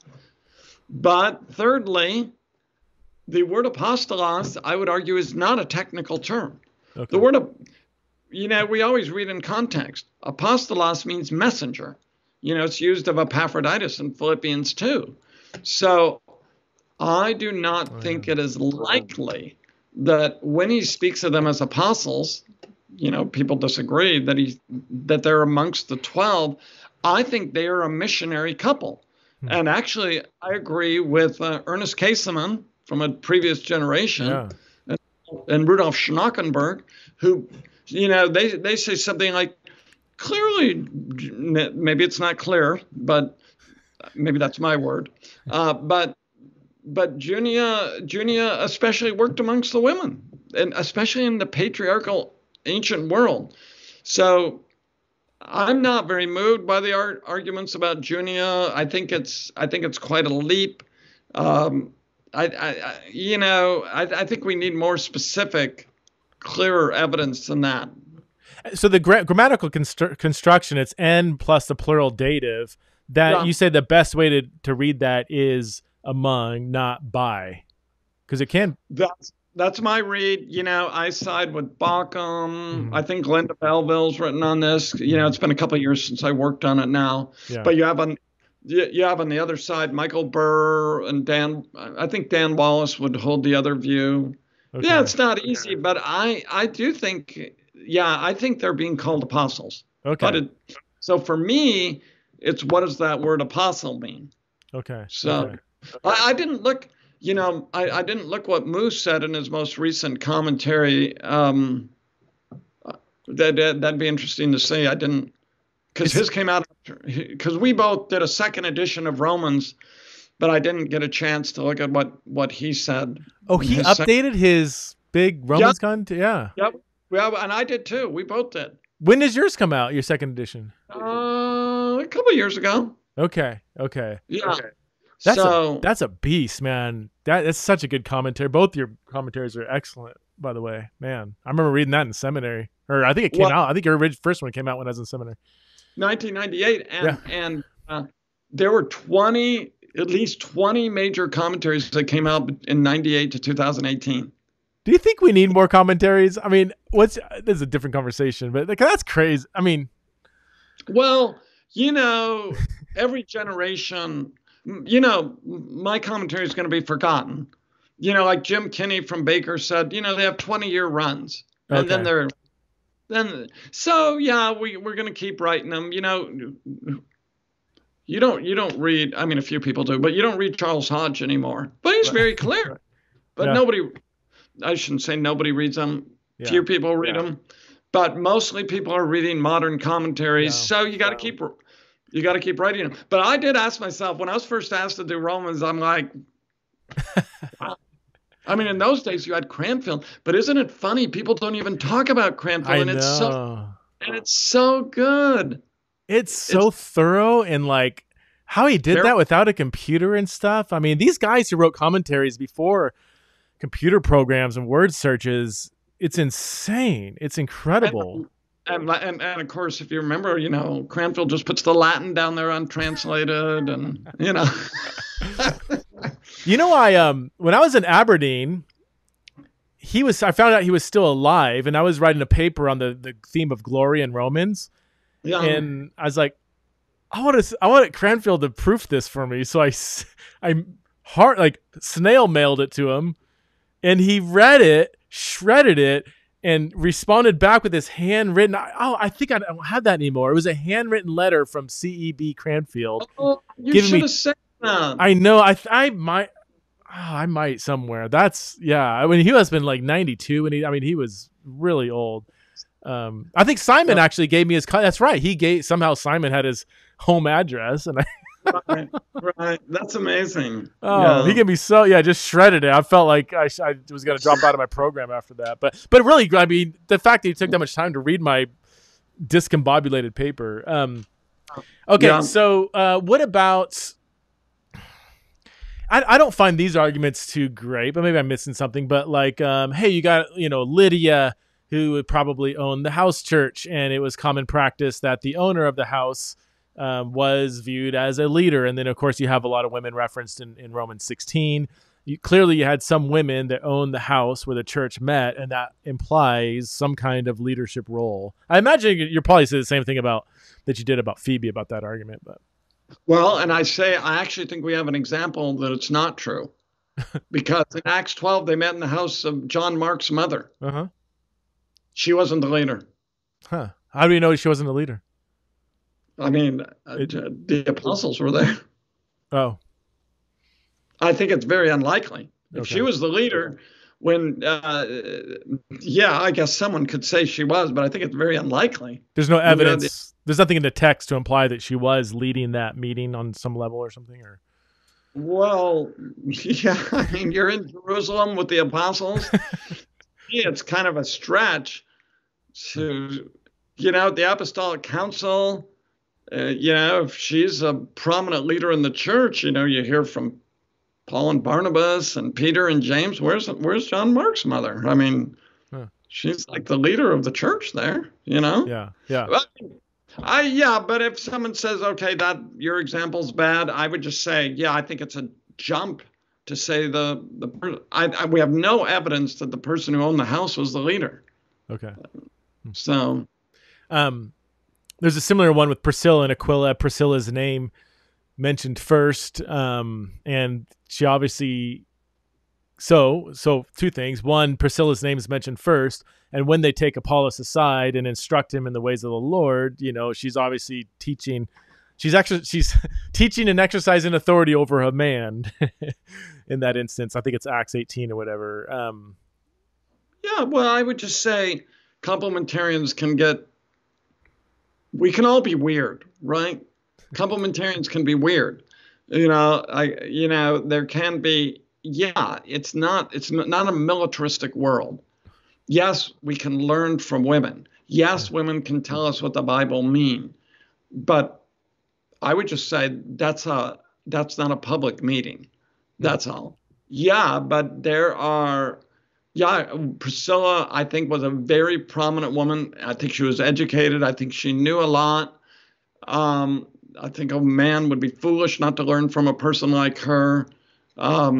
But thirdly, the word apostolos, I would argue, is not a technical term. Okay. The word, we always read in context. Apostolos means messenger. It's used of Epaphroditus in Philippians 2. So I do not think it is likely that when he speaks of them as apostles, people disagree that they're amongst the 12. I think they are a missionary couple. And actually, I agree with Ernest Caseman from a previous generation and Rudolf Schnockenberg, who, they say something like, clearly, maybe it's not clear, but maybe that's my word. But Junia especially worked amongst the women, and especially in the patriarchal ancient world. So I'm not very moved by the arguments about Junia. I think it's quite a leap. I think we need more specific, clearer evidence than that. So the grammatical construction, it's n plus the plural dative. That you say the best way to read that is among, not by, because it can. That's my read. I side with Bauckham. I think Glenda Belleville's written on this. It's been a couple of years since I worked on it now. But you have on the other side Michael Burr and Dan. I think Dan Wallace would hold the other view. Okay. Yeah, it's not easy, but I do think. Yeah, I think they're being called apostles. Okay. So for me, it's what does that word apostle mean? Okay. So I didn't look. I didn't look what Moose said in his most recent commentary. That'd be interesting to see. I didn't, because his came out because we both did a second edition of Romans, but I didn't get a chance to look at what he said. Oh, he updated his big Romans content? Yeah. Yep. Well, and I did too. We both did. When does yours come out, your second edition? A couple of years ago. Okay. Yeah. Okay. That's a beast, man. That's such a good commentary. Both your commentaries are excellent, by the way. Man, I remember reading that in seminary. Or I think it came out. I think your first one came out when I was in seminary. 1998. And there were at least 20 major commentaries that came out in 98 to 2018. Do you think we need more commentaries? I mean, this is a different conversation, but that's crazy. I mean, well, every generation, my commentary is going to be forgotten. Like Jim Kinney from Baker said, they have 20-year runs, and then we're going to keep writing them. You don't read. I mean, a few people do, but you don't read Charles Hodge anymore. But he's very clear. But nobody. I shouldn't say nobody reads them. Few people read them. but mostly people are reading modern commentaries. So you got to keep writing them. But I did ask myself when I was first asked to do Romans, I'm like, I mean, in those days you had Cranfield, but isn't it funny? People don't even talk about Cranfield, and it's so good. It's so thorough, and like how he did that without a computer and stuff. I mean, these guys who wrote commentaries before computer programs and word searches, it's insane. It's incredible. And of course, if you remember, Cranfield just puts the Latin down there untranslated, and when I was in Aberdeen, I found out he was still alive, and I was writing a paper on the theme of glory in Romans. Yeah. And I was like, I want Cranfield to proof this for me. So I snail mailed it to him, and he read it, shredded it, and responded back with this handwritten. I think I don't have that anymore. It was a handwritten letter from CEB Cranfield. Oh, you should have said that. I know. I might somewhere. That's I mean, he must have been like 92, and he was really old. I think Simon actually gave me his. That's right. Somehow Simon had his home address, and right. That's amazing. He gave me just shredded it. I felt like I was going to drop out of my program after that. But really, I mean, the fact that he took that much time to read my discombobulated paper. So what about? I don't find these arguments too great, but maybe I'm missing something. But like, hey, you got Lydia, who would probably own the house church, and it was common practice that the owner of the house was viewed as a leader. And then, of course, you have a lot of women referenced in Romans 16. Clearly, you had some women that owned the house where the church met, and that implies some kind of leadership role. I imagine you're probably saying the same thing that you did about Phoebe about that argument. But well, and I actually think we have an example that it's not true. Because in Acts 12, they met in the house of John Mark's mother. Uh-huh. She wasn't the leader. Huh. How do you know she wasn't the leader? I mean, the apostles were there. Oh. I think it's very unlikely. If she was the leader, I guess someone could say she was, but I think it's very unlikely. There's no evidence. There's nothing in the text to imply that she was leading that meeting on some level or something, or. Well, yeah, I mean, you're in Jerusalem with the apostles. It's kind of a stretch to, the Apostolic Council, if she's a prominent leader in the church, you hear from Paul and Barnabas and Peter and James. Where's John Mark's mother? I mean, she's like the leader of the church there, Yeah, yeah. But if someone says, okay, that your example's bad, I would just say, I think it's a jump to say we have no evidence that the person who owned the house was the leader. Okay. So, there's a similar one with Priscilla and Aquila. Priscilla's name mentioned first, and she obviously. So two things. One, Priscilla's name is mentioned first, and when they take Apollos aside and instruct him in the ways of the Lord, she's obviously teaching. She's teaching and exercising authority over a man. In that instance, I think it's Acts 18 or whatever. Well, I would just say complementarians we can all be weird, right? Complementarians can be weird. There can be. It's not a militaristic world. Yes, we can learn from women. Yes, women can tell us what the Bible means. But I would just say that's not a public meeting. That's all. Yeah, but there are. Priscilla, I think, was a very prominent woman. I think she was educated. I think she knew a lot. I think a man would be foolish not to learn from a person like her. I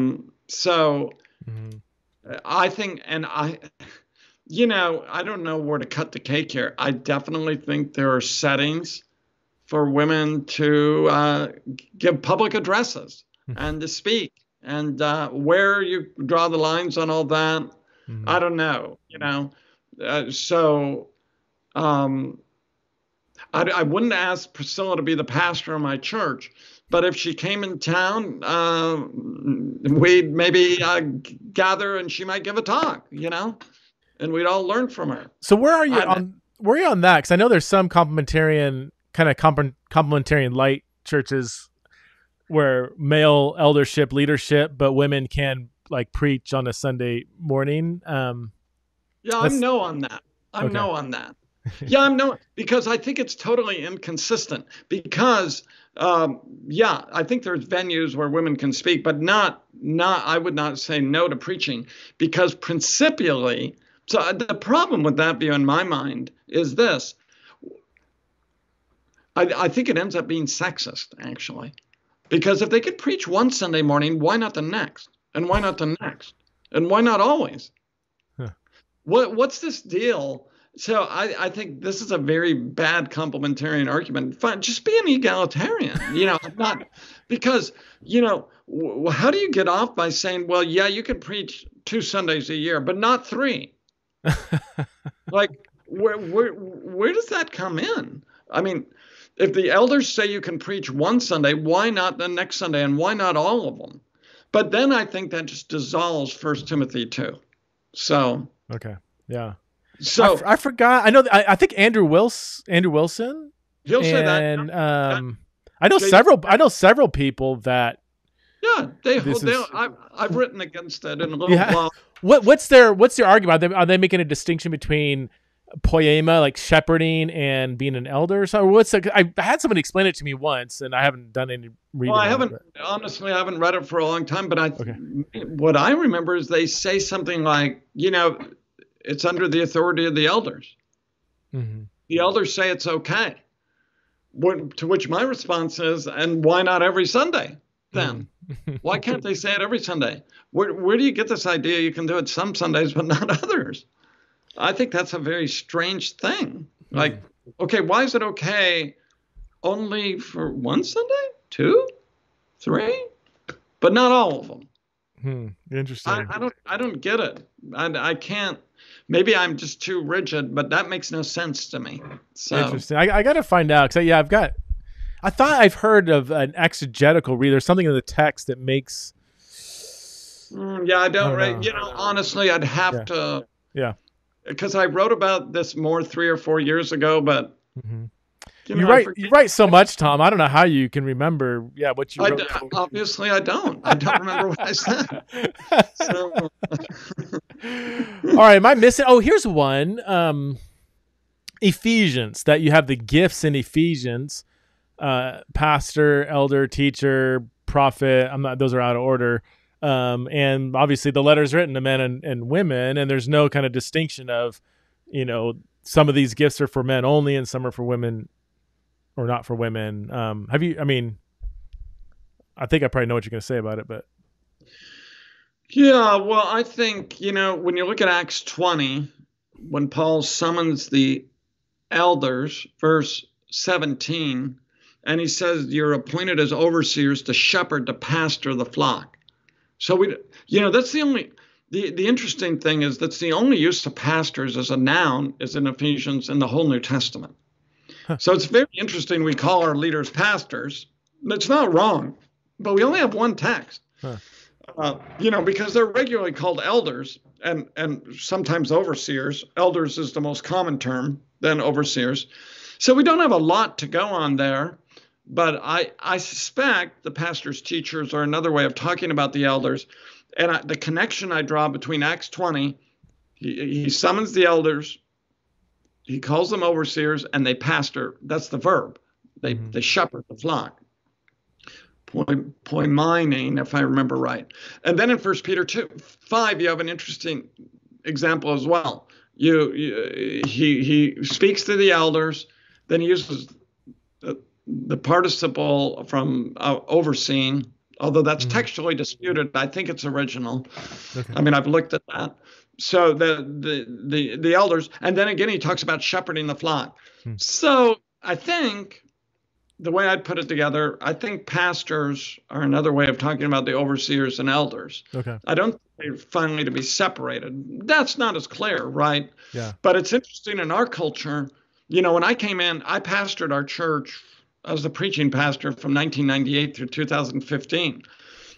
think, and I don't know where to cut the cake here. I definitely think there are settings for women to give public addresses and to speak, and where you draw the lines on all that, I don't know. I wouldn't ask Priscilla to be the pastor of my church, but if she came in town, we'd maybe gather and she might give a talk, and we'd all learn from her. So where are you on where are you on that? Because I know there's some complementarian complementarian light churches where male eldership leadership, but women can like preach on a Sunday morning. Yeah, I'm no on that. I'm no on that. Yeah, I'm no, because I think it's totally inconsistent. Because, I think there's venues where women can speak, but I would not say no to preaching, because principially, so the problem with that view in my mind is this. I think it ends up being sexist, actually, because if they could preach one Sunday morning, why not the next? And why not the next? And why not always? Huh. What's this deal? So I think this is a very bad complementarian argument. Fine, just be an egalitarian, not because, how do you get off by saying, well, yeah, you can preach 2 Sundays a year, but not 3? Like, where does that come in? I mean, if the elders say you can preach 1 Sunday, why not the next Sunday, and why not all of them? But then I think that just dissolves 1 Timothy 2. So okay, yeah. So I forgot. I know. I think Andrew Wilson. He'll say that. And I know several people that. Yeah, I've written against that in a little blog. What's their argument? Are they making a distinction between poema, like shepherding, and being an elder? So I had somebody explain it to me once, and I haven't done any reading. Well, I haven't read it for a long time, but what I remember is they say something like, it's under the authority of the elders. Mm-hmm. The elders say it's okay. To which my response is, and why not every Sunday then? Why can't they say it every Sunday? Where do you get this idea you can do it some Sundays but not others? I think that's a very strange thing. Like, okay, why is it okay only for 1 Sunday, 2, 3, but not all of them? Interesting. I don't get it. I can't. Maybe I'm just too rigid, but that makes no sense to me. So interesting. I got to find out because I thought I've heard of an exegetical read. There's something in the text that makes. I don't. Honestly, I'd have to. Yeah. Because I wrote about this more 3 or 4 years ago, but. You write so much, Tom. I don't know how you can remember. Yeah, what you wrote. Obviously, I don't. I don't remember what I said. So. All right, am I missing? Oh, here's one. Ephesians. That you have the gifts in Ephesians. Pastor, elder, teacher, prophet. Those are out of order. And obviously, the letter's written to men and women, and there's no kind of distinction of, some of these gifts are for men only, and some are for women. Or not for women. I think I probably know what you're going to say about it, but. Yeah, well, I think, when you look at Acts 20, when Paul summons the elders, verse 17, and he says, you're appointed as overseers to shepherd, to pastor the flock. So that's the only, the interesting thing is that's the only use of pastors as a noun is in Ephesians in the whole New Testament. So it's very interesting we call our leaders pastors. It's not wrong, but we only have one text, because they're regularly called elders and sometimes overseers. Elders is the most common term, then overseers. So we don't have a lot to go on there, but I suspect the pastors' teachers are another way of talking about the elders. And the connection I draw between Acts 20, he summons the elders, he calls them overseers, and they pastor. That's the verb. They shepherd the flock. Poimein, if I remember right. And then in 1 Peter 2:5, you have an interesting example as well. He speaks to the elders, then he uses the participle from overseeing, although that's textually disputed. I think it's original. Okay. I mean, I've looked at that. So the elders, and then again he talks about shepherding the flock. So I think the way I'd put it together, I think pastors are another way of talking about the overseers and elders. Okay. I don't think they're finally to be separated. That's not as clear, right? Yeah. But it's interesting in our culture. When I came in, I pastored our church as a preaching pastor from 1998 through 2015,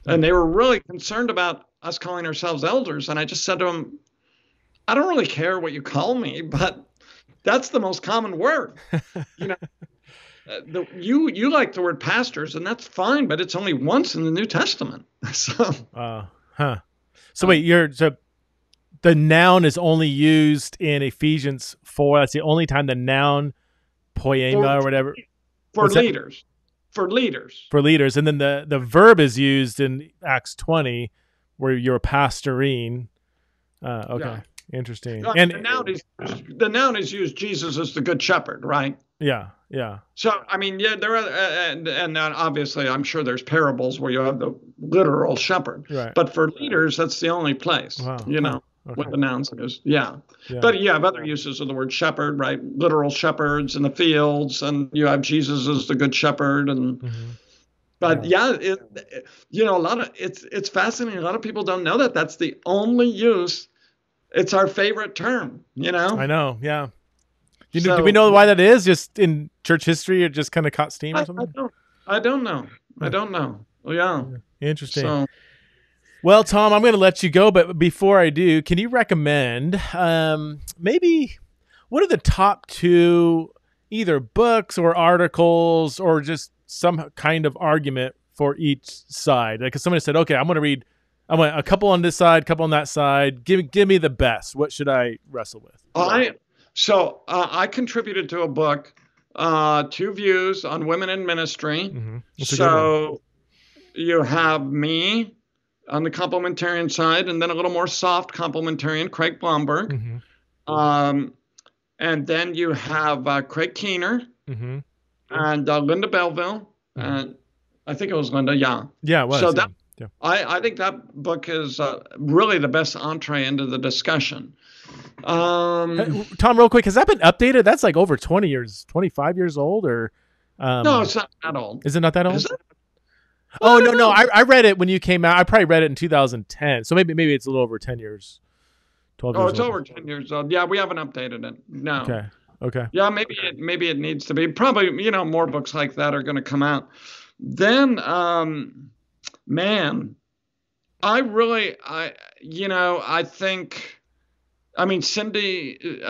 and they were really concerned about us calling ourselves elders. And I just said to them, I don't really care what you call me, but that's the most common word. You know, you like the word pastors, and that's fine, but it's only once in the New Testament. So, So wait, so the noun is only used in Ephesians 4. That's the only time the noun poema or whatever for leaders. For leaders. And then the verb is used in Acts 20 where you're pastoring. Okay. Yeah. Interesting. And the noun is used, Jesus is the good shepherd, right? Yeah. So, I mean, there are, and obviously I'm sure there's parables where you have the literal shepherd, right. But for leaders, that's the only place, what the nouns is. Yeah. But you have other uses of the word shepherd, right? Literal shepherds in the fields, and you have Jesus as the good shepherd. And, but it's fascinating. A lot of people don't know that that's the only use. It's our favorite term, I know. Yeah. Do we know why that is? Just in church history, it just kind of caught steam or something? I don't know. Well, yeah. Interesting. So, well, Tom, I'm going to let you go, but before I do, can you recommend maybe what are the top 2 either books or articles or just some kind of argument for each side? Like if somebody said, okay, I want a couple on this side, a couple on that side. Give me the best. What should I wrestle with? I contributed to a book, 2 Views on Women in Ministry. So you have me on the complementarian side, and then a little more soft complementarian, Craig Blomberg. And then you have Craig Keener and Linda Belleville. And I think it was Linda, yeah. Yeah, it was. So I think that book is really the best entree into the discussion. Tom, real quick, has that been updated? That's like over 25 years old, or no, it's not that old. Is it not that old? Is it? Oh, no. I read it when you came out. I probably read it in 2010. So maybe it's a little over 10 years. 12 years. Oh, it's over 10 years old. Yeah, we haven't updated it. No. Okay. Yeah, maybe it needs to be. Probably, more books like that are going to come out. Then, man, I think, Cindy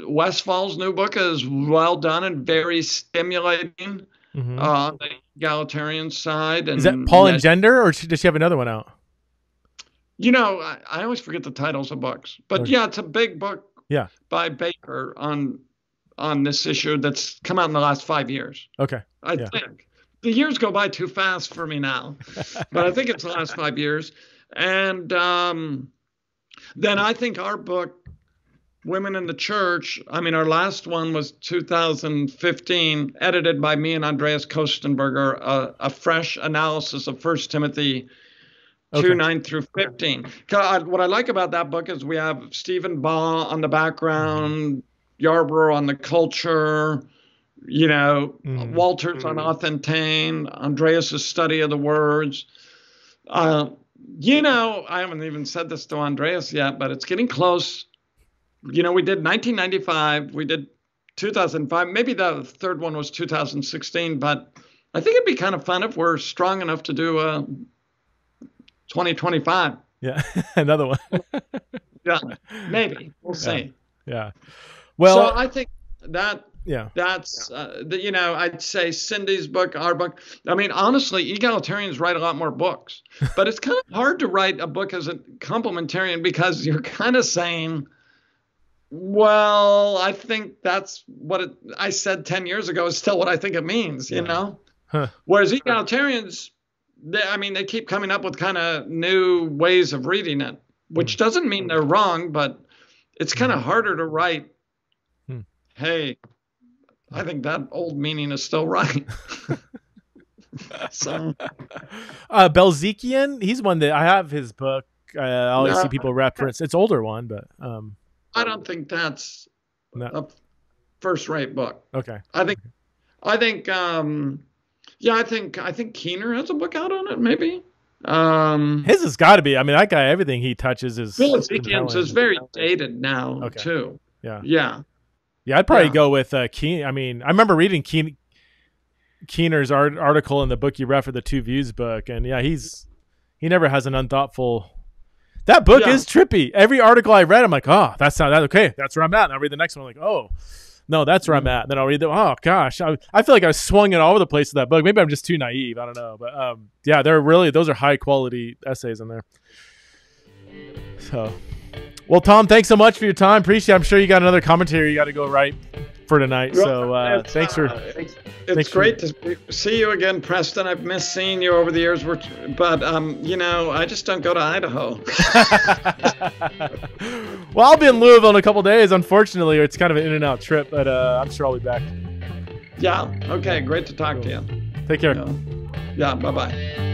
Westfall's new book is well done and very stimulating on the egalitarian side. And is that Pauline Gender, or does she have another one out? I always forget the titles of books, but yeah, it's a big book by Baker on this issue that's come out in the last 5 years. Okay. I think. The years go by too fast for me now, but I think it's the last 5 years. And then I think our book, Women in the Church, our last one was 2015, edited by me and Andreas Kostenberger, a fresh analysis of 1 Timothy 2:9 through 15. What I like about that book is we have Stephen Baugh on the background, Yarbrough on the culture, Walters on Authentane, Andreas' study of the words. I haven't even said this to Andreas yet, but it's getting close. We did 1995, we did 2005, maybe the third one was 2016, but I think it'd be kind of fun if we're strong enough to do 2025. Yeah, another one. Yeah, maybe. We'll see. Yeah. Well, so I think that's, I'd say Cindy's book, our book. Honestly, egalitarians write a lot more books, but it's kind of hard to write a book as a complementarian because you're kind of saying, well, I think that's what I said 10 years ago is still what I think it means, Whereas egalitarians, they keep coming up with kind of new ways of reading it, which doesn't mean they're wrong, but it's kind of harder to write, hey, I think that old meaning is still right. So, Belzekian, he's one that I have his book. I always see people reference. It's an older one, but I don't think that's a first-rate book. Okay. I think Keener has a book out on it, maybe. His has got to be. That guy, everything he touches is. Belzekian's is very dated now, too. Yeah. Yeah, I'd probably go with Keener. I remember reading Keener's article in the book you read for the 2 Views book, and he never has an unthoughtful. That book is trippy. Every article I read, I'm like, oh, that's not that okay. That's where I'm at. And I read the next one, I'm like, oh, No, that's where I'm at. Then I'll read them. Oh gosh, I feel like I was swung it all over the place with that book. Maybe I'm just too naive. I don't know, but yeah, those are high quality essays in there. So, well, Tom, thanks so much for your time. Appreciate it. I'm sure you got another commentary you got to go write for tonight. So thanks for. It's great to see you again, Preston. I've missed seeing you over the years, but I just don't go to Idaho. Well, I'll be in Louisville in a couple days. Unfortunately, it's kind of an in and out trip, but I'm sure I'll be back. Yeah. Okay. Great to talk to you. Take care. Yeah. Bye bye.